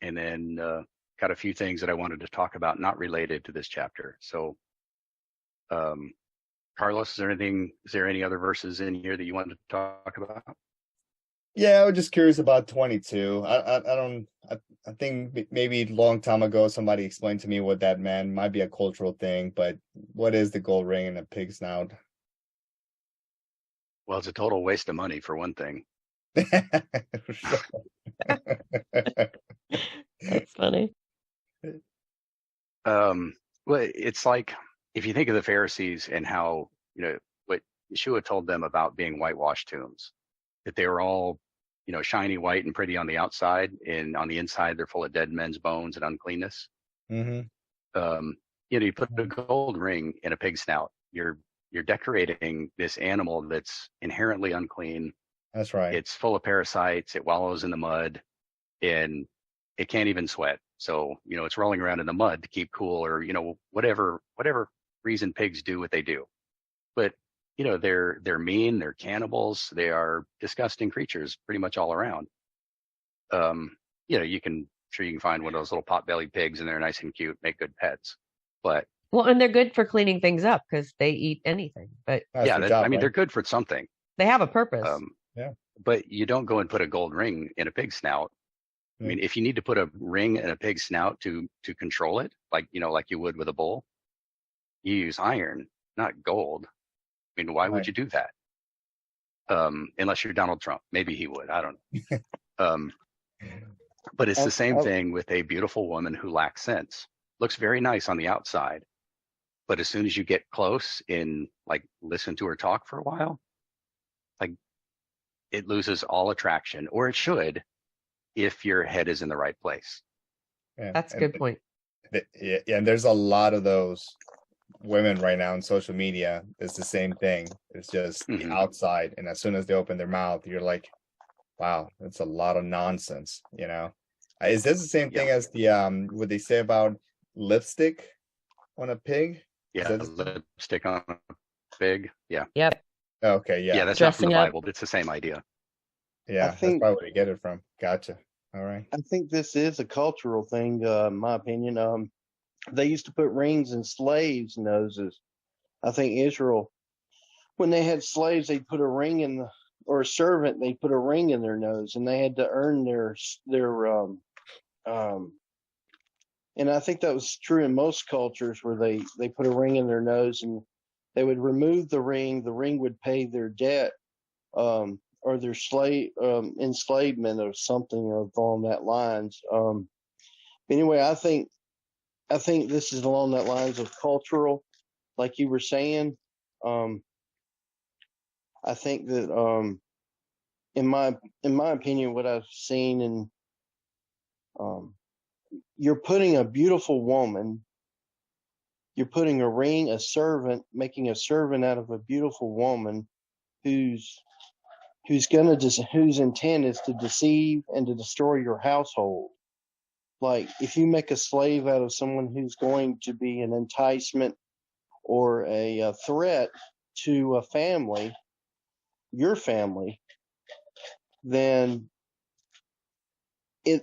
And then got a few things that I wanted to talk about not related to this chapter. So Carlos, is there any other verses in here that you wanted to talk about? Yeah, I was just curious about 22. I think maybe a long time ago somebody explained to me what that meant. Might be a cultural thing, but what is the gold ring and a pig snout? Well, it's a total waste of money, for one thing. That's funny. Well, it's like, if you think of the Pharisees and how, what Yeshua told them about being whitewashed tombs, that they were all, shiny white and pretty on the outside, and on the inside they're full of dead men's bones and uncleanness. You put a gold ring in a pig snout, you're decorating this animal that's inherently unclean. That's right. It's full of parasites. It wallows in the mud, and it can't even sweat. So, it's rolling around in the mud to keep cool, or, whatever reason pigs do what they do. But, they're mean, they're cannibals, they are disgusting creatures pretty much all around. You can find one of those little pot-bellied pigs, and they're nice and cute, make good pets. But well, and they're good for cleaning things up because they eat anything. But That's their job, right? they're good for something. They have a purpose. Yeah. but you don't go and put a gold ring in a pig's snout. I mean, if you need to put a ring in a pig's snout to control it, like you would with a bull, you use iron, not gold. I mean, why would you do that? Unless you're Donald Trump, maybe he would. I don't know. But it's the same thing with a beautiful woman who lacks sense. Looks very nice on the outside, but as soon as you get close and like listen to her talk for a while, like it loses all attraction, or it should, if your head is in the right place. Yeah. That's a good point. Yeah, and there's a lot of those women right now in social media. It's the same thing. It's just the outside, and as soon as they open their mouth, you're like, wow, that's a lot of nonsense, you know. Is this the same thing as the what they say about lipstick on a pig? Yeah, lipstick on a pig. Yeah. Yep. Okay, yeah. Yeah, that's Dressing not from the up. Bible, but it's the same idea. Yeah, that's probably where you get it from. Gotcha. All right. I think this is a cultural thing, in my opinion. They used to put rings in slaves' noses. I think Israel, when they had slaves, they'd put a ring in or a servant, they put a ring in their nose, and they had to earn their and I think that was true in most cultures where they put a ring in their nose and they would remove the ring would pay their debt, or their enslavement or something along that lines. Anyway, I think this is along that lines of cultural, like you were saying. I think that in my opinion, what I've seen, and you're putting a beautiful woman, you're putting a ring, a servant, making a servant out of a beautiful woman whose intent is to deceive and to destroy your household. Like if you make a slave out of someone who's going to be an enticement or a threat to a family, your family, then you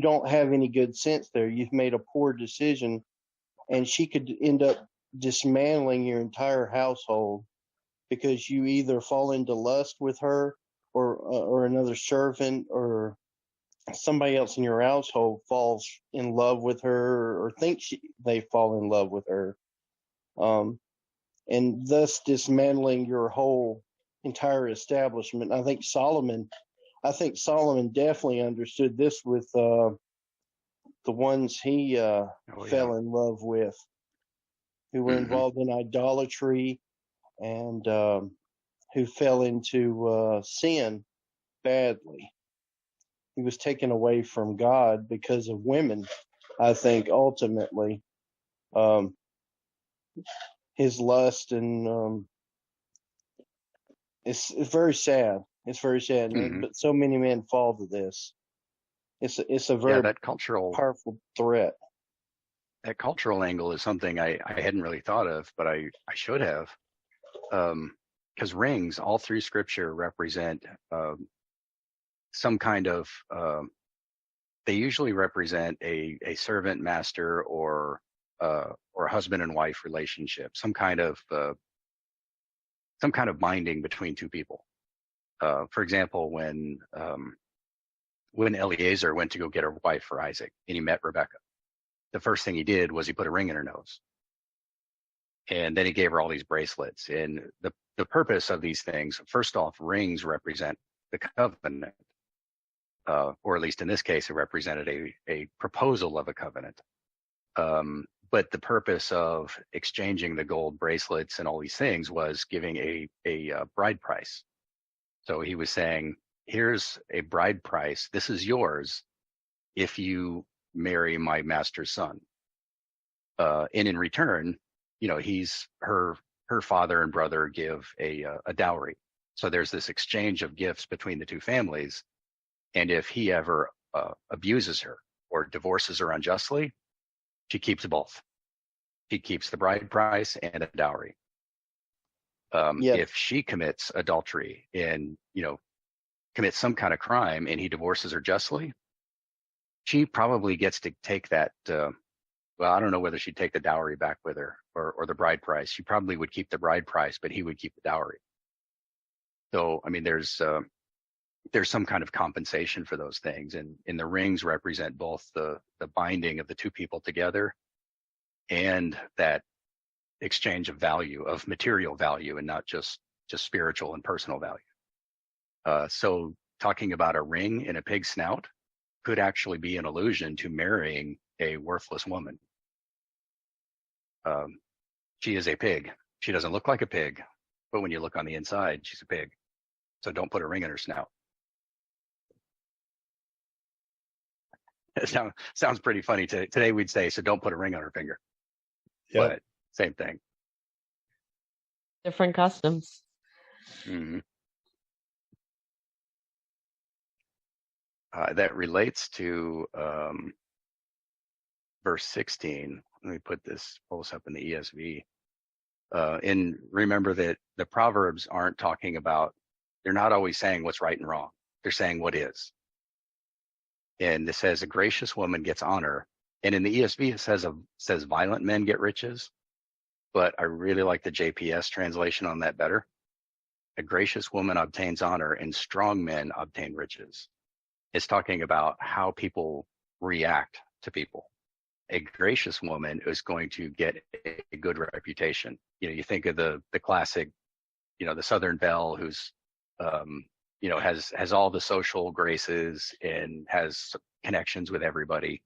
don't have any good sense there. You've made a poor decision, and she could end up dismantling your entire household because you either fall into lust with her, or another servant or somebody else in your household falls in love with her or thinks they fall in love with her, and thus dismantling your whole entire establishment. I think Solomon definitely understood this with the ones he fell in love with, who were involved in idolatry and who fell into sin badly. He was taken away from God because of women. I think ultimately, his lust, and it's very sad. It's very sad, but so many men fall to this. It's a very that cultural powerful threat. That cultural angle is something I hadn't really thought of, but I should have. Because rings all through Scripture represent some kind of. They usually represent a servant master or husband and wife relationship, some kind of binding between two people. For example, when Eliezer went to go get a wife for Isaac and he met Rebekah, the first thing he did was he put a ring in her nose. And then he gave her all these bracelets. And the purpose of these things, first off, rings represent the covenant, or at least in this case, it represented a proposal of a covenant. But the purpose of exchanging the gold bracelets and all these things was giving a bride price. So he was saying, here's a bride price. This is yours if you marry my master's son. And in return, he's her father and brother give a dowry. So there's this exchange of gifts between the two families. And if he ever abuses her or divorces her unjustly, she keeps both. She keeps the bride price and a dowry. If she commits adultery and, commits some kind of crime and he divorces her justly, she probably gets to take that. Well, I don't know whether she'd take the dowry back with her or the bride price. She probably would keep the bride price, but he would keep the dowry. So, I mean, there's some kind of compensation for those things, and the rings represent both the binding of the two people together and that exchange of value, of material value, and not just spiritual and personal value. So talking about a ring in a pig's snout could actually be an allusion to marrying a worthless woman. She is a pig. She doesn't look like a pig, but when you look on the inside, she's a pig. So don't put a ring in her snout. It sounds pretty funny. Today we'd say, so don't put a ring on her finger. Yep. But same thing. Different customs. Mm-hmm. That relates to verse 16. Let me put this post up in the ESV. And remember that the Proverbs aren't talking about, they're not always saying what's right and wrong. They're saying what is. And it says a gracious woman gets honor. And in the ESV, it says violent men get riches. But I really like the JPS translation on that better. A gracious woman obtains honor and strong men obtain riches. It's talking about how people react to people. A gracious woman is going to get a good reputation. You know, you think of the classic, you know, the Southern belle who's, you know, has all the social graces and has connections with everybody.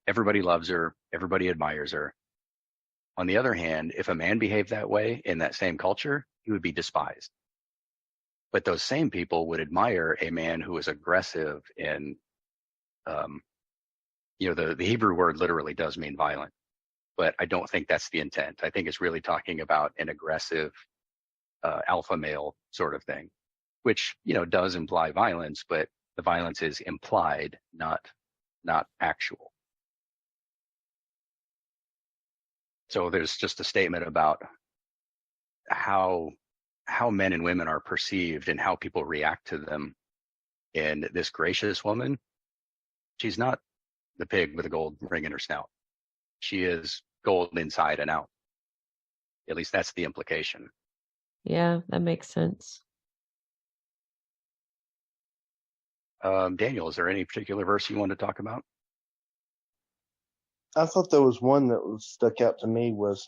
Everybody loves her. Everybody admires her. On the other hand, if a man behaved that way in that same culture, he would be despised. But those same people would admire a man who was aggressive and, you know, the Hebrew word literally does mean violent, but I don't think that's the intent. I think it's really talking about an aggressive alpha male sort of thing, which, you know, does imply violence, but the violence is implied, not actual. So there's just a statement about how men and women are perceived and how people react to them. And this gracious woman, she's not the pig with a gold ring in her snout. She is gold inside and out. At least that's the implication. Yeah, that makes sense. Daniel, is there any particular verse you want to talk about? I thought there was one that was stuck out to me was,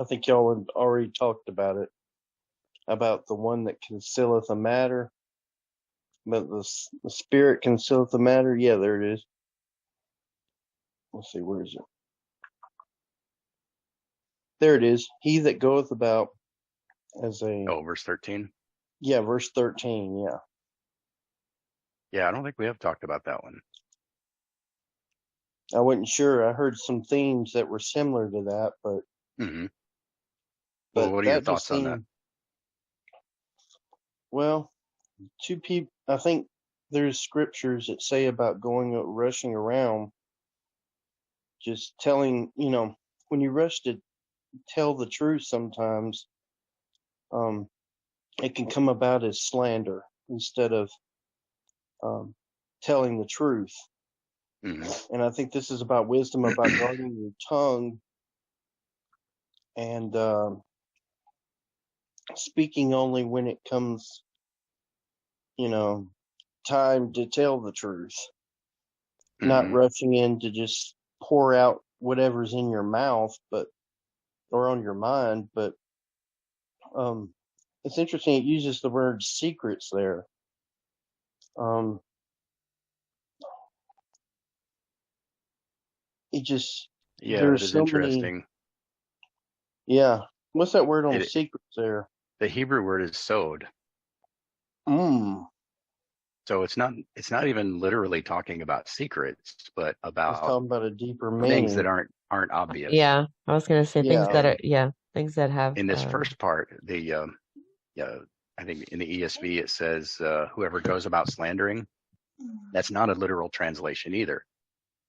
I think y'all had already talked about it, about the one that concealeth a matter, but the spirit concealeth a matter. Yeah, there it is. Let's see, where is it? There it is. He that goeth about as a... Oh, verse 13? Yeah, verse 13, yeah. Yeah, I don't think we have talked about that one. I wasn't sure. I heard some themes that were similar to that, but... Mm-hmm. But well, what are your thoughts on that? Well, two people, I think there's scriptures that say about rushing around, just telling, you know, when you rush to tell the truth sometimes, it can come about as slander instead of telling the truth. Mm-hmm. And I think this is about wisdom, about guarding your tongue and speaking only when it comes, you know, time to tell the truth. Not Mm-hmm. rushing in to just pour out whatever's in your mouth, or on your mind. But it's interesting. It uses the word secrets there. It just, Yeah, that there's is so many. interesting. Yeah. What's that word on the secrets there? The Hebrew word is sod. So it's not even literally talking about secrets, but It's about talking about a deeper things that meaning. aren't obvious. Yeah, I was gonna say things that Yeah. are things that have In this first part, I think in the ESV it says whoever goes about slandering. That's not a literal translation either.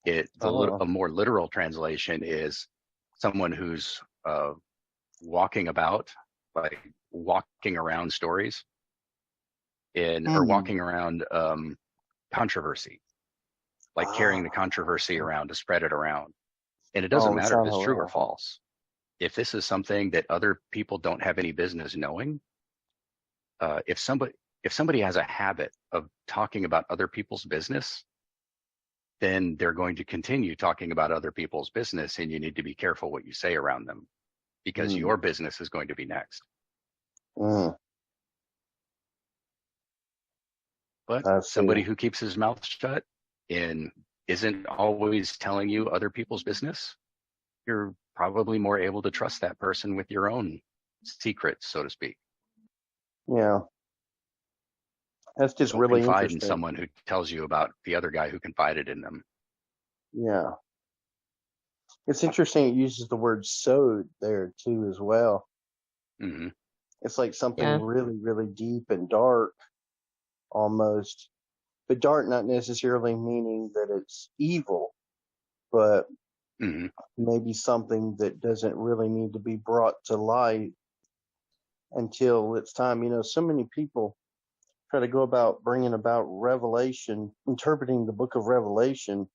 A more literal translation is someone who's walking about, like walking around stories, or walking around controversy, like carrying the controversy around to spread it around. And it doesn't matter if it's true or false. If this is something that other people don't have any business knowing, if somebody has a habit of talking about other people's business, then they're going to continue talking about other people's business, and you need to be careful what you say around them, because your business is going to be next. But somebody who keeps his mouth shut and isn't always telling you other people's business, you're probably more able to trust that person with your own secrets, so to speak. Yeah. That's just Don't really confide interesting. in someone who tells you about the other guy who confided in them. Yeah. It's interesting it uses the word sowed there too as well. Mm-hmm. It's like something really, really deep and dark almost. But dark not necessarily meaning that it's evil, but maybe something that doesn't really need to be brought to light until it's time. You know, so many people try to go about bringing about revelation, interpreting the book of Revelation.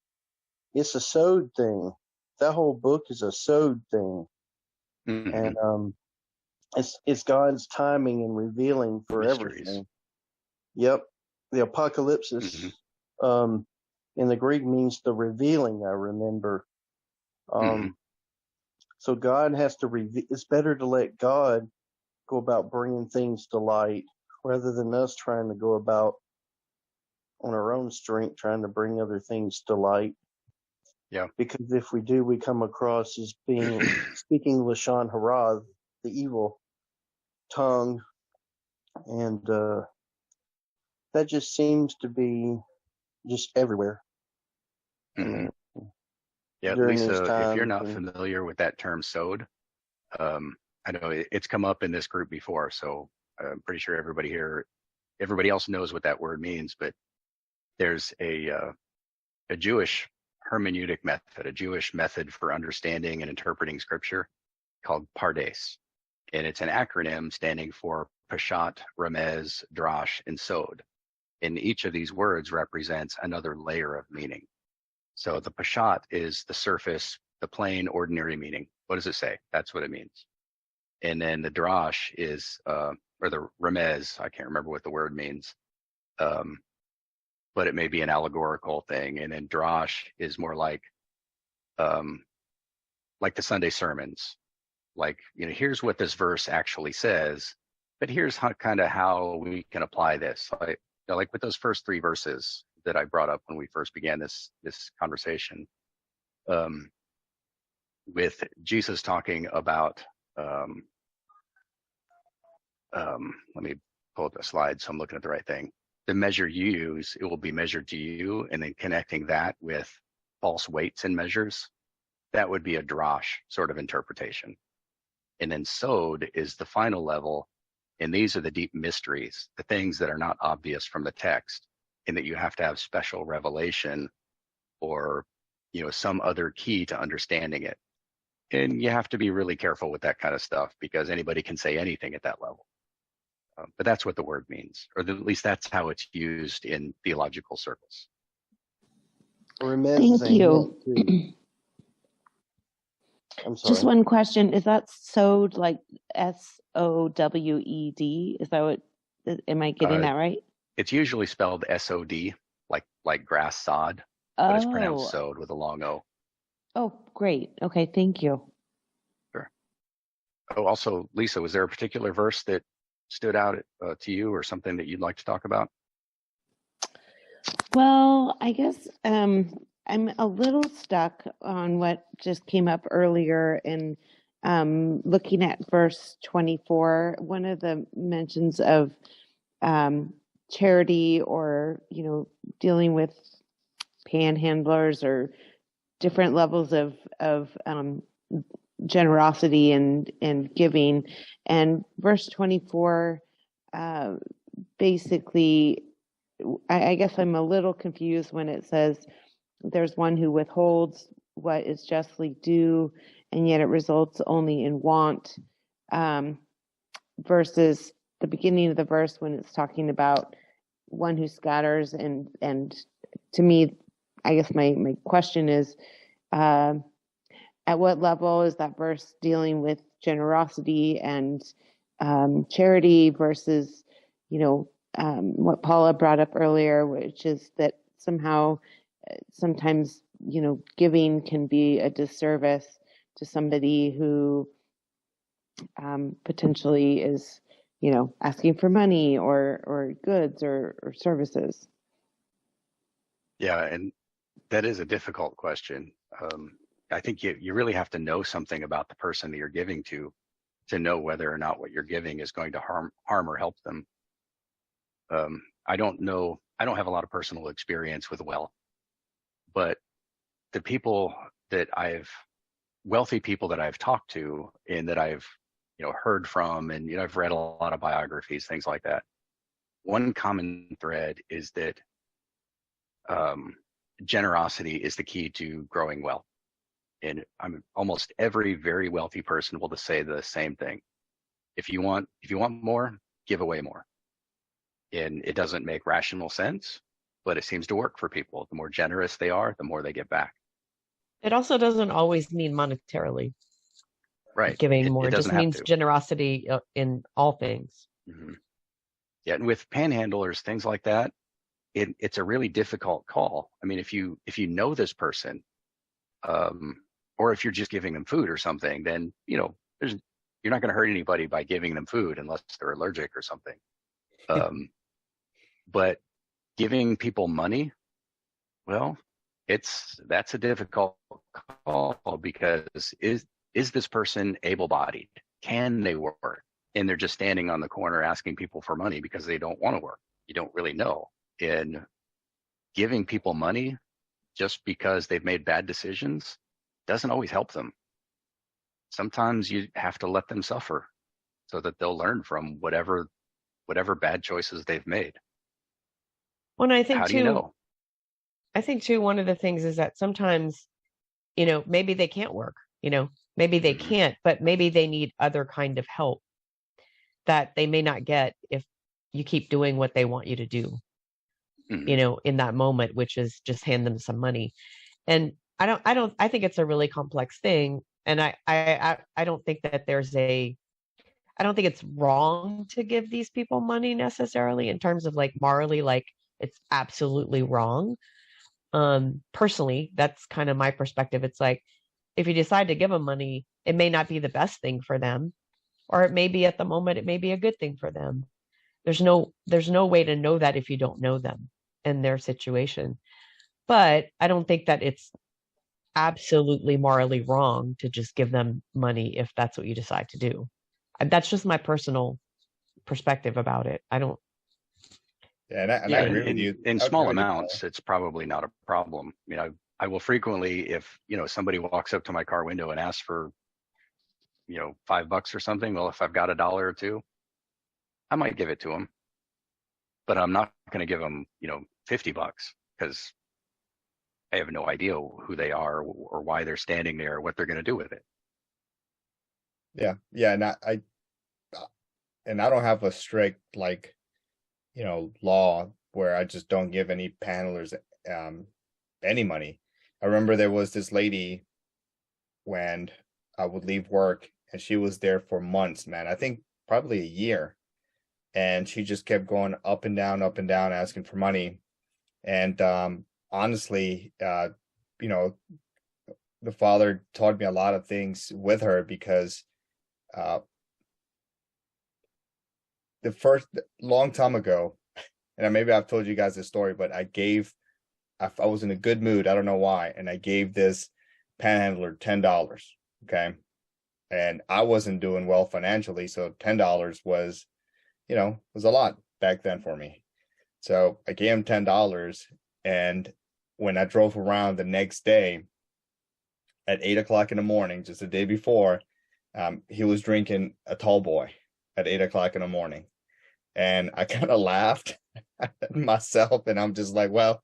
It's a sowed thing. That whole book is a sowed thing. And it's God's timing and revealing for everything. Yep. The apocalypse in the Greek means the revealing, I remember. So God has to reveal. It's better to let God go about bringing things to light rather than us trying to go about on our own strength, trying to bring other things to light. Yeah. Because if we do, we come across as being speaking Lashon Hara, the evil tongue, and that just seems to be just everywhere. I mean, yeah, Lisa, if you're not familiar with that term sowed, I know it's come up in this group before, so I'm pretty sure everybody else knows what that word means, but there's a Jewish hermeneutic method, a Jewish method for understanding and interpreting scripture called Pardes. And it's an acronym standing for Peshat, Remez, Drash, and Sod. And each of these words represents another layer of meaning. So the Peshat is the surface, the plain, ordinary meaning. What does it say? That's what it means. And then the Drash is, or the Remez, I can't remember what the word means, but it may be an allegorical thing. And then Drash is more like the Sunday sermons. Like, you know, here's what this verse actually says, but here's how we can apply this. Like with those first three verses that I brought up when we first began this conversation, with Jesus talking about, let me pull up the slide so I'm looking at the right thing. The measure you use, it will be measured to you, and then connecting that with false weights and measures, that would be a drash sort of interpretation. And then sod is the final level, and these are the deep mysteries, the things that are not obvious from the text, and that you have to have special revelation or, you know, some other key to understanding it. And you have to be really careful with that kind of stuff, because anybody can say anything at that level. But that's what the word means, or at least that's how it's used in theological circles. Thank you. I'm sorry. Just one question. Is that sowed like SOWED? Is that what, am I getting that right? It's usually spelled SOD, like grass sod, but it's pronounced sowed with a long O. Oh, great. Okay, thank you. Sure. Oh, also, Lisa, was there a particular verse that stood out to you, or something that you'd like to talk about? Well, I guess I'm a little stuck on what just came up earlier in looking at verse 24. One of the mentions of charity, or, you know, dealing with panhandlers or different levels of generosity and giving. And verse 24, basically, I guess I'm a little confused when it says there's one who withholds what is justly due, and yet it results only in want, versus the beginning of the verse when it's talking about one who scatters. And to me, I guess my question is, at what level is that verse dealing with generosity and charity versus, what Paula brought up earlier, which is that somehow, sometimes, giving can be a disservice to somebody who potentially is, asking for money or goods or services. Yeah, and that is a difficult question. I think you really have to know something about the person that you're giving to know whether or not what you're giving is going to harm or help them. I don't know. I don't have a lot of personal experience with wealth, but the wealthy people that I've talked to and that I've, heard from, and, I've read a lot of biographies, things like that. One common thread is that generosity is the key to growing wealth. And almost every very wealthy person will say the same thing. If you want more, give away more. And it doesn't make rational sense, but it seems to work for people. The more generous they are, the more they get back. It also doesn't always mean monetarily. Right. Giving more. It It just doesn't have means to. generosity in all things. Mm-hmm. Yeah, and with panhandlers, things like that, it's a really difficult call. I mean, if you know this person, or if you're just giving them food or something, then you're not going to hurt anybody by giving them food unless they're allergic or something. But giving people money, well, that's a difficult call, because is this person able-bodied? Can they work? And they're just standing on the corner asking people for money because they don't want to work. You don't really know. And giving people money just because they've made bad decisions doesn't always help them. Sometimes you have to let them suffer so that they'll learn from whatever bad choices they've made. Well, I think How do you know? I think too, one of the things is that sometimes, maybe they can't work, maybe they Mm-hmm. can't, but maybe they need other kind of help that they may not get if you keep doing what they want you to do, Mm-hmm. In that moment, which is just hand them some money. And I think it's a really complex thing. And I don't think that I don't think it's wrong to give these people money necessarily in terms of like morally, like it's absolutely wrong. Personally, that's kind of my perspective. It's like, if you decide to give them money, it may not be the best thing for them, or it may be at the moment, it may be a good thing for them. There's no way to know that if you don't know them and their situation. But I don't think that it's absolutely morally wrong to just give them money if that's what you decide to do. That's just my personal perspective about it. I don't. Yeah, and I Yeah, agree with you. in I agree small with you, amounts, it's probably not a problem. I will frequently, if somebody walks up to my car window and asks for $5 or something, well, if I've got $1 or $2, I might give it to them, but I'm not going to give them $50 because I have no idea who they are or why they're standing there or what they're going to do with it. Yeah, and I don't have a strict law where I just don't give any panelers any money. I remember there was this lady when I would leave work, and she was there for months, man. I think probably a year, and she just kept going up and down, asking for money. And honestly, the Father taught me a lot of things with her, because the first long time ago, and maybe I've told you guys this story, but I was in a good mood. I don't know why. And I gave this panhandler $10. Okay. And I wasn't doing well financially. So $10 was a lot back then for me. So I gave him $10. And when I drove around the next day at 8 o'clock in the morning, just the day before, he was drinking a tall boy at 8 o'clock in the morning. And I kind of laughed at myself, and I'm just like, well,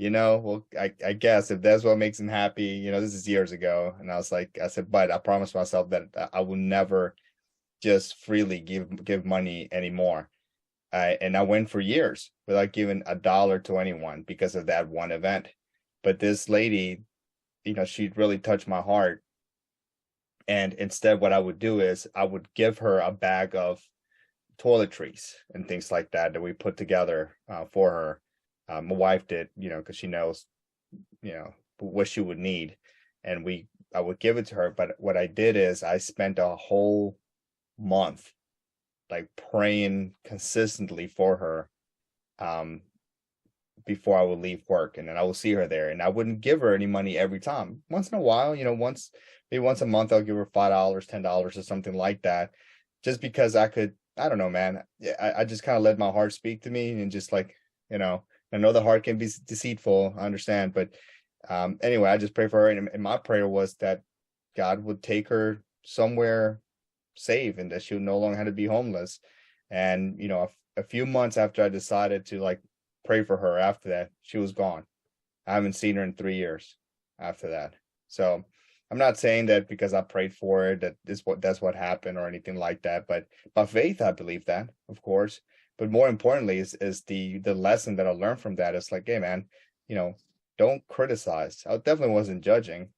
I guess if that's what makes him happy, this is years ago. And I said, but I promised myself that I will never just freely give money anymore. And I went for years without giving $1 to anyone because of that one event. But this lady, she really touched my heart. And instead, what I would do is I would give her a bag of toiletries and things like that we put together for her. My wife did, because she knows, what she would need, and I would give it to her. But what I did is I spent a whole month like praying consistently for her before I would leave work, and then I will see her there, and I wouldn't give her any money every time. Once in a while, maybe once a month, I'll give her $5, $10 or something like that, just because I don't know, man. I just kind of let my heart speak to me, and just like, I know the heart can be deceitful, I understand, but anyway, I just pray for her, and my prayer was that God would take her somewhere safe, and that she would no longer have to be homeless. And a few months after I decided to like pray for her, after that, she was gone. I haven't seen her in 3 years after that. So I'm not saying that because I prayed for her that's what happened or anything like that, but by faith I believe that, of course. But more importantly is the lesson that I learned from that is like, hey man, don't criticize. I definitely wasn't judging,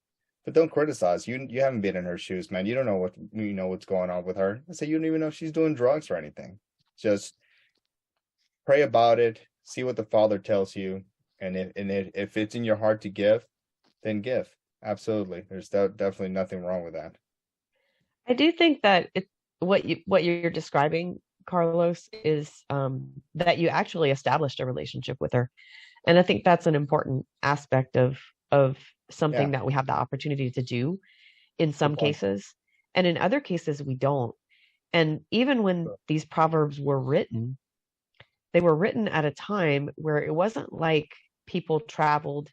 but don't criticize. You haven't been in her shoes, man. You don't know what's going on with her. I say you don't even know if she's doing drugs or anything. Just pray about it, see what the Father tells you, and if it's in your heart to give, then give. Absolutely, there's definitely nothing wrong with that. I do think that what you're describing, Carlos, is that you actually established a relationship with her, and I think that's an important aspect of something that we have the opportunity to do in some cases, and in other cases we don't. And even when these proverbs were written, they were written at a time where it wasn't like people traveled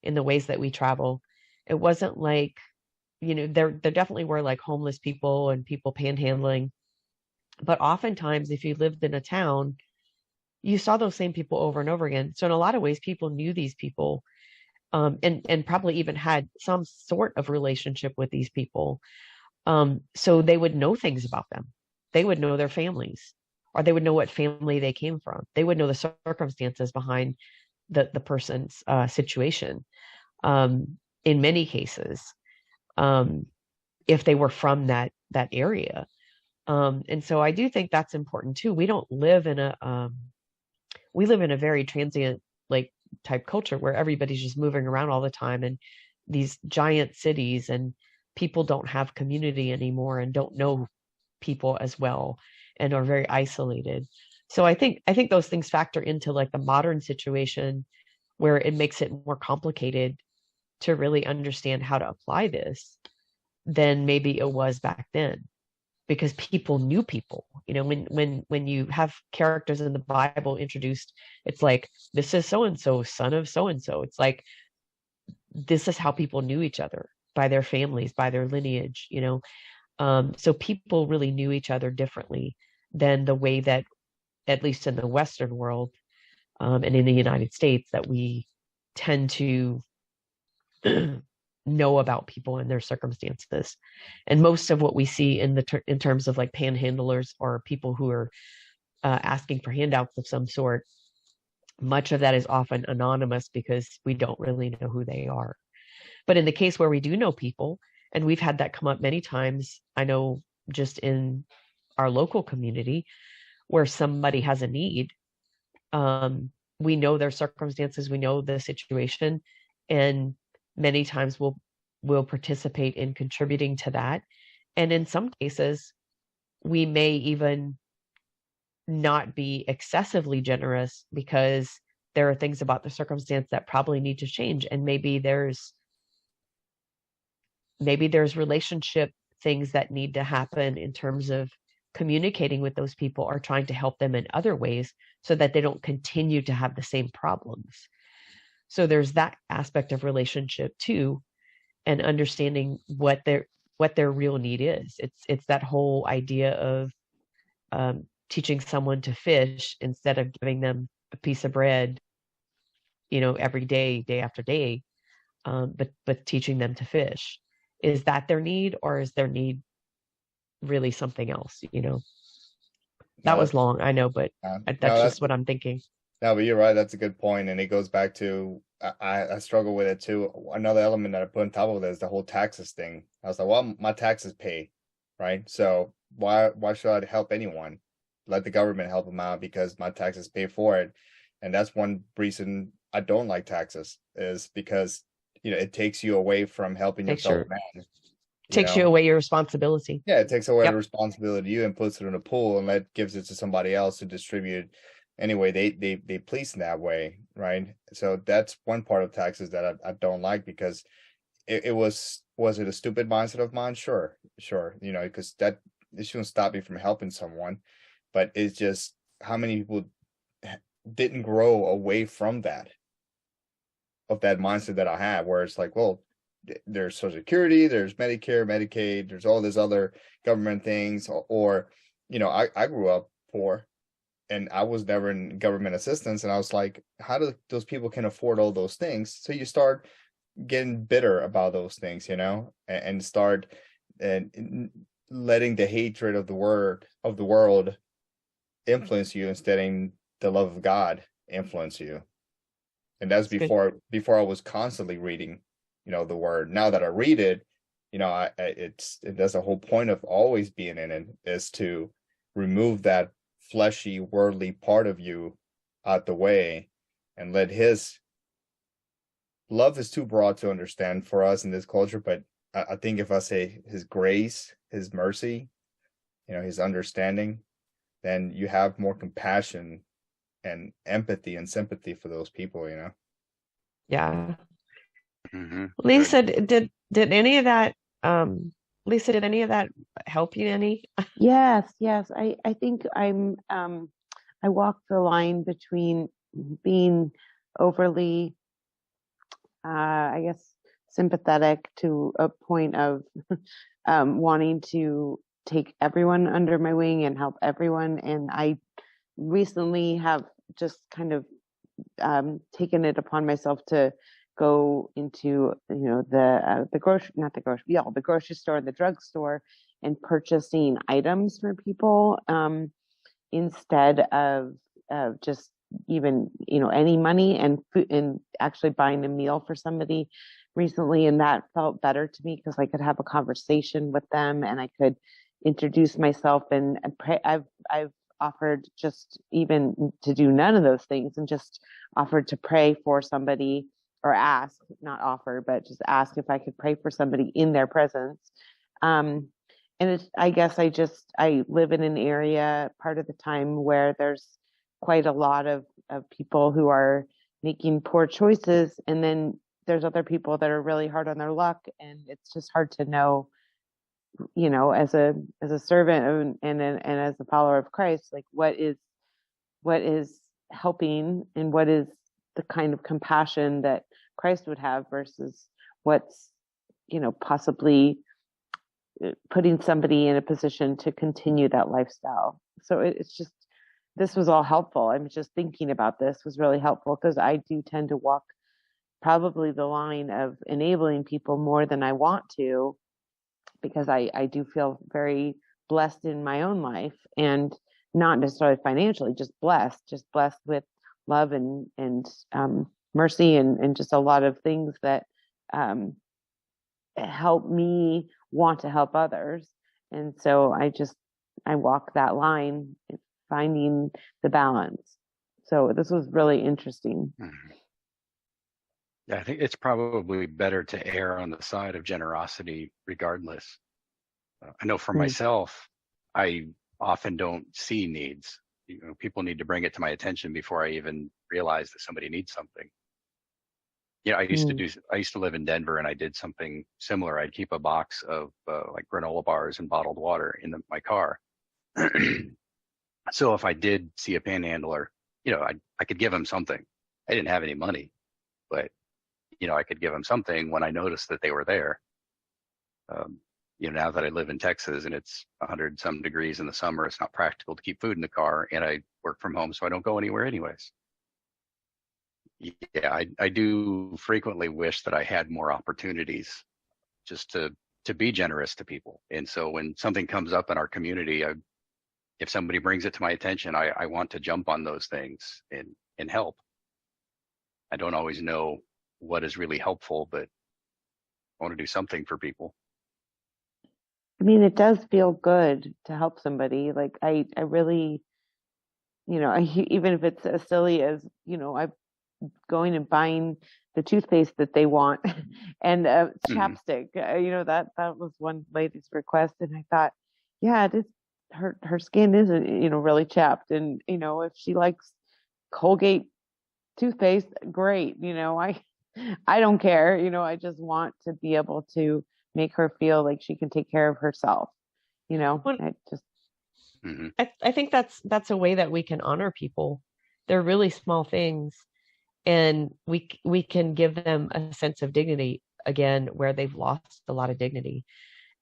in the ways that we travel. It wasn't like, there definitely were like homeless people and people panhandling. But oftentimes, if you lived in a town, you saw those same people over and over again. So in a lot of ways, people knew these people, and probably even had some sort of relationship with these people. So they would know things about them. They would know their families, or they would know what family they came from. They would know the circumstances behind the person's situation. In many cases, if they were from that area. And so I do think that's important too. We don't live in we live in a very transient like type culture where everybody's just moving around all the time, and these giant cities, and people don't have community anymore and don't know people as well and are very isolated. So I think those things factor into like the modern situation where it makes it more complicated to really understand how to apply this than maybe it was back then, because people knew people. When you have characters in the Bible introduced, it's like, this is so and so, son of so and so. It's like, this is how people knew each other, by their families, by their lineage. So people really knew each other differently than the way that, at least in the Western world, and in the United States, that we tend to know about people and their circumstances. And most of what we see in terms of like panhandlers or people who are asking for handouts of some sort, much of that is often anonymous because we don't really know who they are. But in the case where we do know people, and we've had that come up many times, I know just in our local community, where somebody has a need, we know their circumstances, we know the situation, and many times we'll participate in contributing to that. And in some cases, we may even not be excessively generous because there are things about the circumstance that probably need to change. And maybe there's relationship things that need to happen in terms of communicating with those people or trying to help them in other ways so that they don't continue to have the same problems. So there's that aspect of relationship too, and understanding what their real need is. It's that whole idea of teaching someone to fish instead of giving them a piece of bread, every day, day after day, but teaching them to fish. Is that their need, or is their need really something else? That was long, I know, but that's just what I'm thinking. No, but you're right. That's a good point. And it goes back to, I struggle with it too. Another element that I put on top of it is the whole taxes thing. I was like, well, my taxes pay, right? So why should I help anyone? let the government help them out because my taxes pay for it. And that's one reason I don't like taxes, is because it takes you away from helping your Takes fellow your man. takes you away your responsibility. Yeah, it takes away the Yep. responsibility to you and puts it in a pool and gives it to somebody else to distribute anyway they please in that way, right? So that's one part of taxes that I don't like, because it was it a stupid mindset of mine? Sure, because it shouldn't stop me from helping someone, but it's just how many people didn't grow away from that mindset that I have, where it's like, well, there's Social Security, there's Medicare, Medicaid, there's all these other government things, or I grew up poor and I was never in government assistance, and I was like, how do those people can afford all those things? So you start getting bitter about those things, and start letting the hatred of the world influence you instead of the love of God influence you. And that's before I was constantly reading, the word. Now that I read it, that's the whole point of always being in it, is to remove that fleshy, worldly part of you out the way and let his love is too broad to understand for us in this culture. But I think if I say his grace, his mercy, his understanding, then you have more compassion and empathy and sympathy for those people, Yeah. Mm-hmm. Lisa, did any of that Lisa, did any of that help you any? Yes, yes. I think I walk the line between being overly I guess sympathetic to a point of wanting to take everyone under my wing and help everyone. And I recently have just kind of taken it upon myself to go into the grocery store and the drugstore and purchasing items for people instead of just even any money, and actually buying a meal for somebody recently. And that felt better to me because I could have a conversation with them and I could introduce myself, and I've offered just even to do none of those things and just offered to pray for somebody, or ask, not offer, but just ask if I could pray for somebody in their presence. And I guess I live in an area part of the time where there's quite a lot of people who are making poor choices. And then there's other people that are really hard on their luck. And it's just hard to know, as a servant and as a follower of Christ, like what is helping and what is the kind of compassion that Christ would have versus what's, possibly putting somebody in a position to continue that lifestyle. So it's just, this was all helpful. I'm just thinking about this was really helpful because I do tend to walk probably the line of enabling people more than I want to, because I do feel very blessed in my own life, and not necessarily financially, just blessed with love and mercy and just a lot of things that help me want to help others. And so I walk that line, finding the balance. So this was really interesting. Mm-hmm. Yeah, I think it's probably better to err on the side of generosity regardless. I know for myself, I often don't see needs. People need to bring it to my attention before I even realize that somebody needs something. I used to live in Denver, and I did something similar. I'd keep a box of like granola bars and bottled water in my car. So if I did see a panhandler, I could give him something. I didn't have any money, but I could give them something when I noticed that they were there. Now that I live in Texas and it's 100 some degrees in the summer, it's not practical to keep food in the car, and I work from home, so I don't go anywhere anyways. Yeah, I do frequently wish that I had more opportunities just to be generous to people. And so when something comes up in our community, if somebody brings it to my attention, I want to jump on those things and help. I don't always know what is really helpful, but I want to do something for people. I mean, it does feel good to help somebody. Like I really even if it's as silly as, I'm going and buying the toothpaste that they want and Mhm. chapstick. That was one lady's request, and I thought, yeah, it is. Her skin is, really chapped, and if she likes Colgate toothpaste, great. I don't care. I just want to be able to make her feel like she can take care of herself. Well, I just Mhm. I think that's a way that we can honor people. They're really small things, and we can give them a sense of dignity again where they've lost a lot of dignity.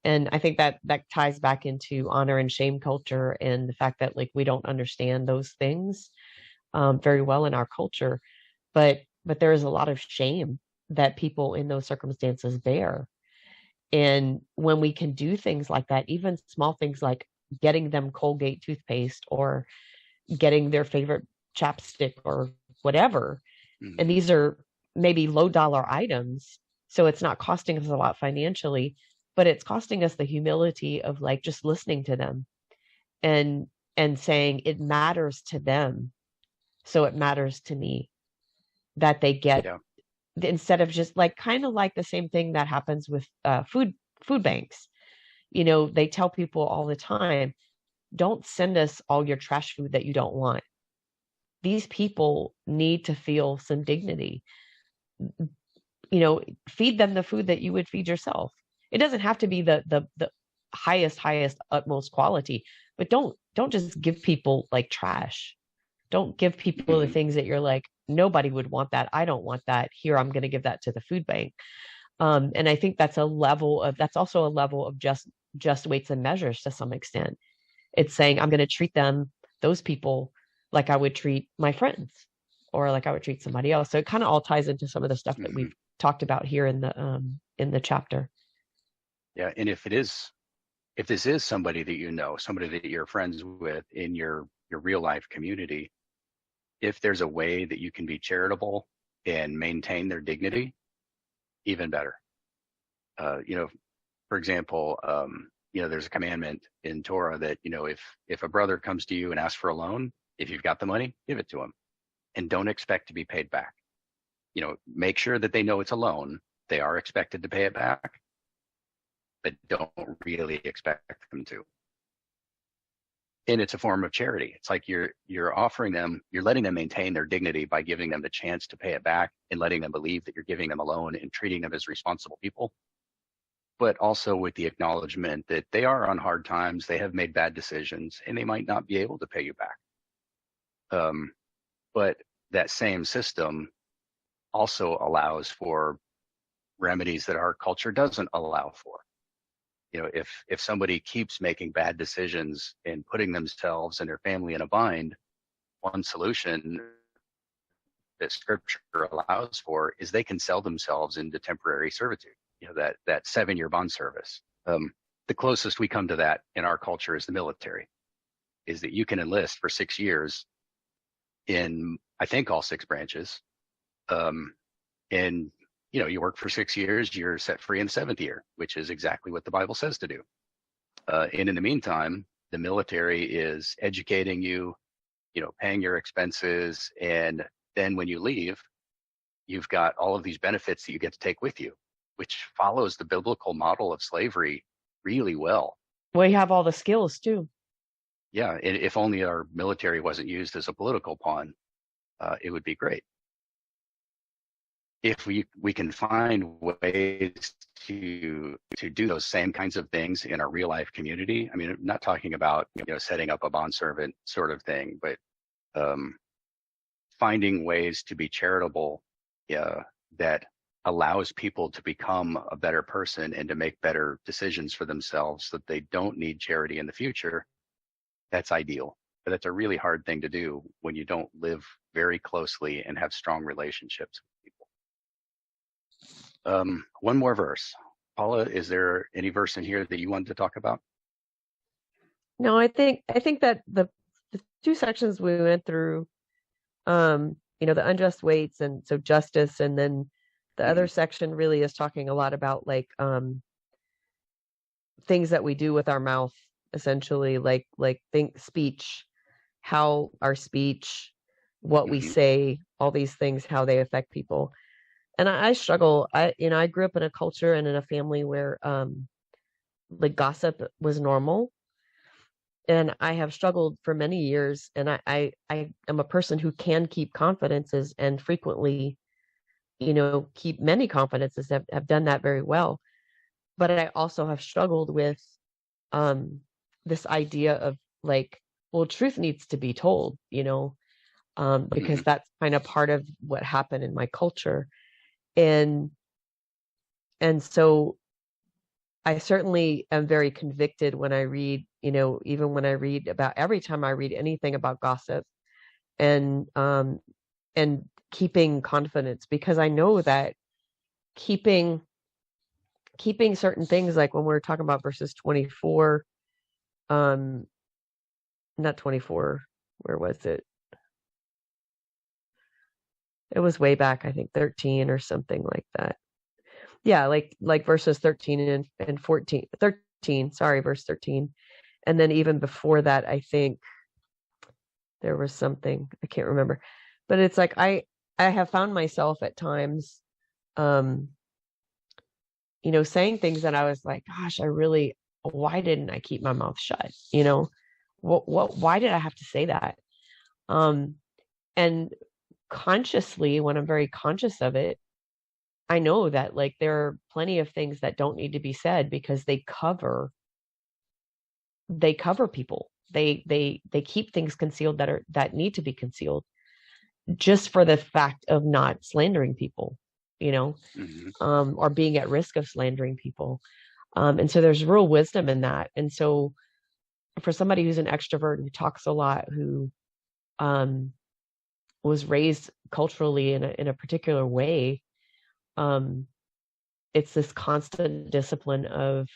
And I think that ties back into honor and shame culture, and the fact that like we don't understand those things very well in our culture, but there is a lot of shame that people in those circumstances bear. And when we can do things like that, even small things like getting them Colgate toothpaste or getting their favorite chapstick or whatever, and Mhm. these are maybe low dollar items, so it's not costing us a lot financially, but it's costing us the humility of like just listening to them and saying it matters to them, so it matters to me that they get, Yeah. instead of just like kind of like the same thing that happens with food banks. They tell people all the time, don't send us all your trash food that you don't want. These people need to feel some dignity. Feed them the food that you would feed yourself. It doesn't have to be the highest utmost quality, but don't just give people like trash. Don't give people the Mhm. things that you're like, nobody would want that, I don't want that, here, I'm going to give that to the food bank. And I think that's also a level of just weights and measures to some extent. It's saying I'm going to treat those people like I would treat my friends, or like I would treat somebody else. So it kind of all ties into some of the stuff that Mhm. we've talked about here in the chapter. Yeah. And if this is somebody that somebody that you're friends with in your real life community, if there's a way that you can be charitable and maintain their dignity, even better. Uh, you know, for example, there's a commandment in Torah that, if a brother comes to you and asks for a loan, if you've got the money, give it to him and don't expect to be paid back. Make sure that they know it's a loan. They are expected to pay it back, but don't really expect them to. And it's a form of charity. It's like you're offering them, you're letting them maintain their dignity by giving them the chance to pay it back and letting them believe that you're giving them a loan and treating them as responsible people, but also with the acknowledgement that they are on hard times, they have made bad decisions, and they might not be able to pay you back. But that same system also allows for remedies that our culture doesn't allow for. If somebody keeps making bad decisions and putting themselves and their family in a bind, one solution that scripture allows for is they can sell themselves into temporary servitude, that 7-year bond service. The closest we come to that in our culture is the military, is that you can enlist for 6 years in, I think, all 6 branches. And, you work for 6 years, you're set free in the 7th year, which is exactly what the Bible says to do. And in the meantime, the military is educating you, paying your expenses. And then when you leave, you've got all of these benefits that you get to take with you, which follows the biblical model of slavery really well. We have all the skills too. Yeah, if only our military wasn't used as a political pawn, it would be great. If we can find ways to do those same kinds of things in our real life community. I mean, I'm not talking about setting up a bond servant sort of thing, but finding ways to be charitable that allows people to become a better person and to make better decisions for themselves so that they don't need charity in the future. That's ideal. But that's a really hard thing to do when you don't live very closely and have strong relationships with people. One more verse. Paula, is there any verse in here that you wanted to talk about? No, I think that the two sections we went through, the unjust weights, and so justice, and then the other Mhm. section really is talking a lot about like things that we do with our mouth, essentially, like think speech, how our speech, what we say, all these things, how they affect people. And I struggle. I grew up in a culture and in a family where like gossip was normal. And I have struggled for many years. And I am a person who can keep confidences and frequently, keep many confidences, have done that very well. But I also have struggled with this idea of like, well, truth needs to be told, because that's kind of part of what happened in my culture. And so I certainly am very convicted when I read, even when I read about, every time I read anything about gossip and keeping confidence, because I know that keeping certain things, like when we're talking about verses 24, not 24, where was it? It was way back, I think 13 or something like that. Yeah, like verses 13 and 14, 13, sorry, verse 13. And then even before that, I think there was something, I can't remember. But it's like I have found myself at times saying things that I was like, gosh, why didn't I keep my mouth shut? Why did I have to say that? And consciously, when I'm very conscious of it, I know that like there are plenty of things that don't need to be said because they cover people. They keep things concealed that need to be concealed, just for the fact of not slandering people, or being at risk of slandering people. And so there's real wisdom in that. And so for somebody who's an extrovert, who talks a lot, who was raised culturally in a particular way, it's this constant discipline of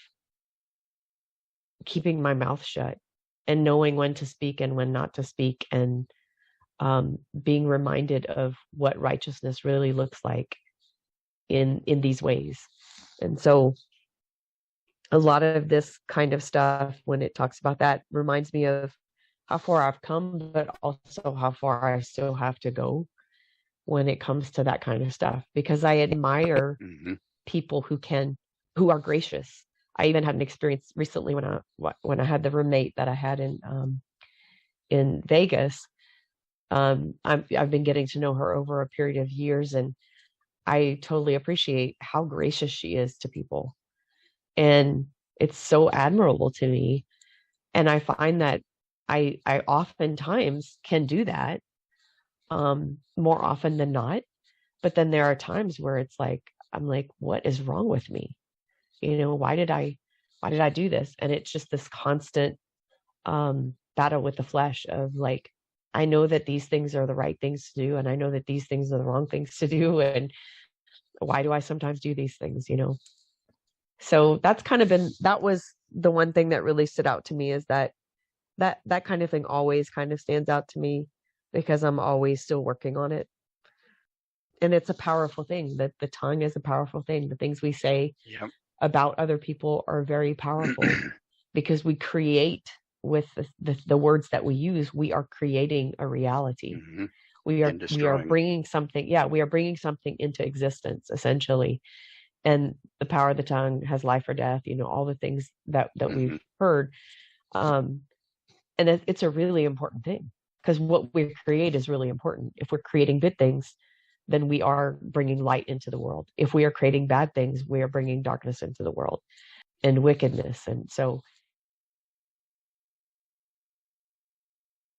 keeping my mouth shut and knowing when to speak and when not to speak, and being reminded of what righteousness really looks like in these ways. And so a lot of this kind of stuff, when it talks about that, reminds me of how far I've come, but also how far I still have to go when it comes to that kind of stuff, because I admire people who are gracious. I even had an experience recently when I had the roommate that I had in Vegas. I've been getting to know her over a period of years, and I totally appreciate how gracious she is to people. And it's so admirable to me. And I find that I oftentimes can do that, more often than not. But then there are times where it's like, I'm like, what is wrong with me? Why did I do this? And it's just this constant battle with the flesh of like, I know that these things are the right things to do, and I know that these things are the wrong things to do. And why do I sometimes do these things, So that was the one thing that really stood out to me, is that kind of thing always kind of stands out to me, because I'm always still working on it. And it's a powerful thing. That the tongue is a powerful thing. The things we say about other people are very powerful, because we create with the words that we use. We are creating a reality. We are bringing something. Yeah, we are bringing something into existence, essentially. And the power of the tongue has life or death. All the things that we've heard. And it's a really important thing, because what we create is really important. If we're creating good things, then we are bringing light into the world. If we are creating bad things, we are bringing darkness into the world and wickedness. And so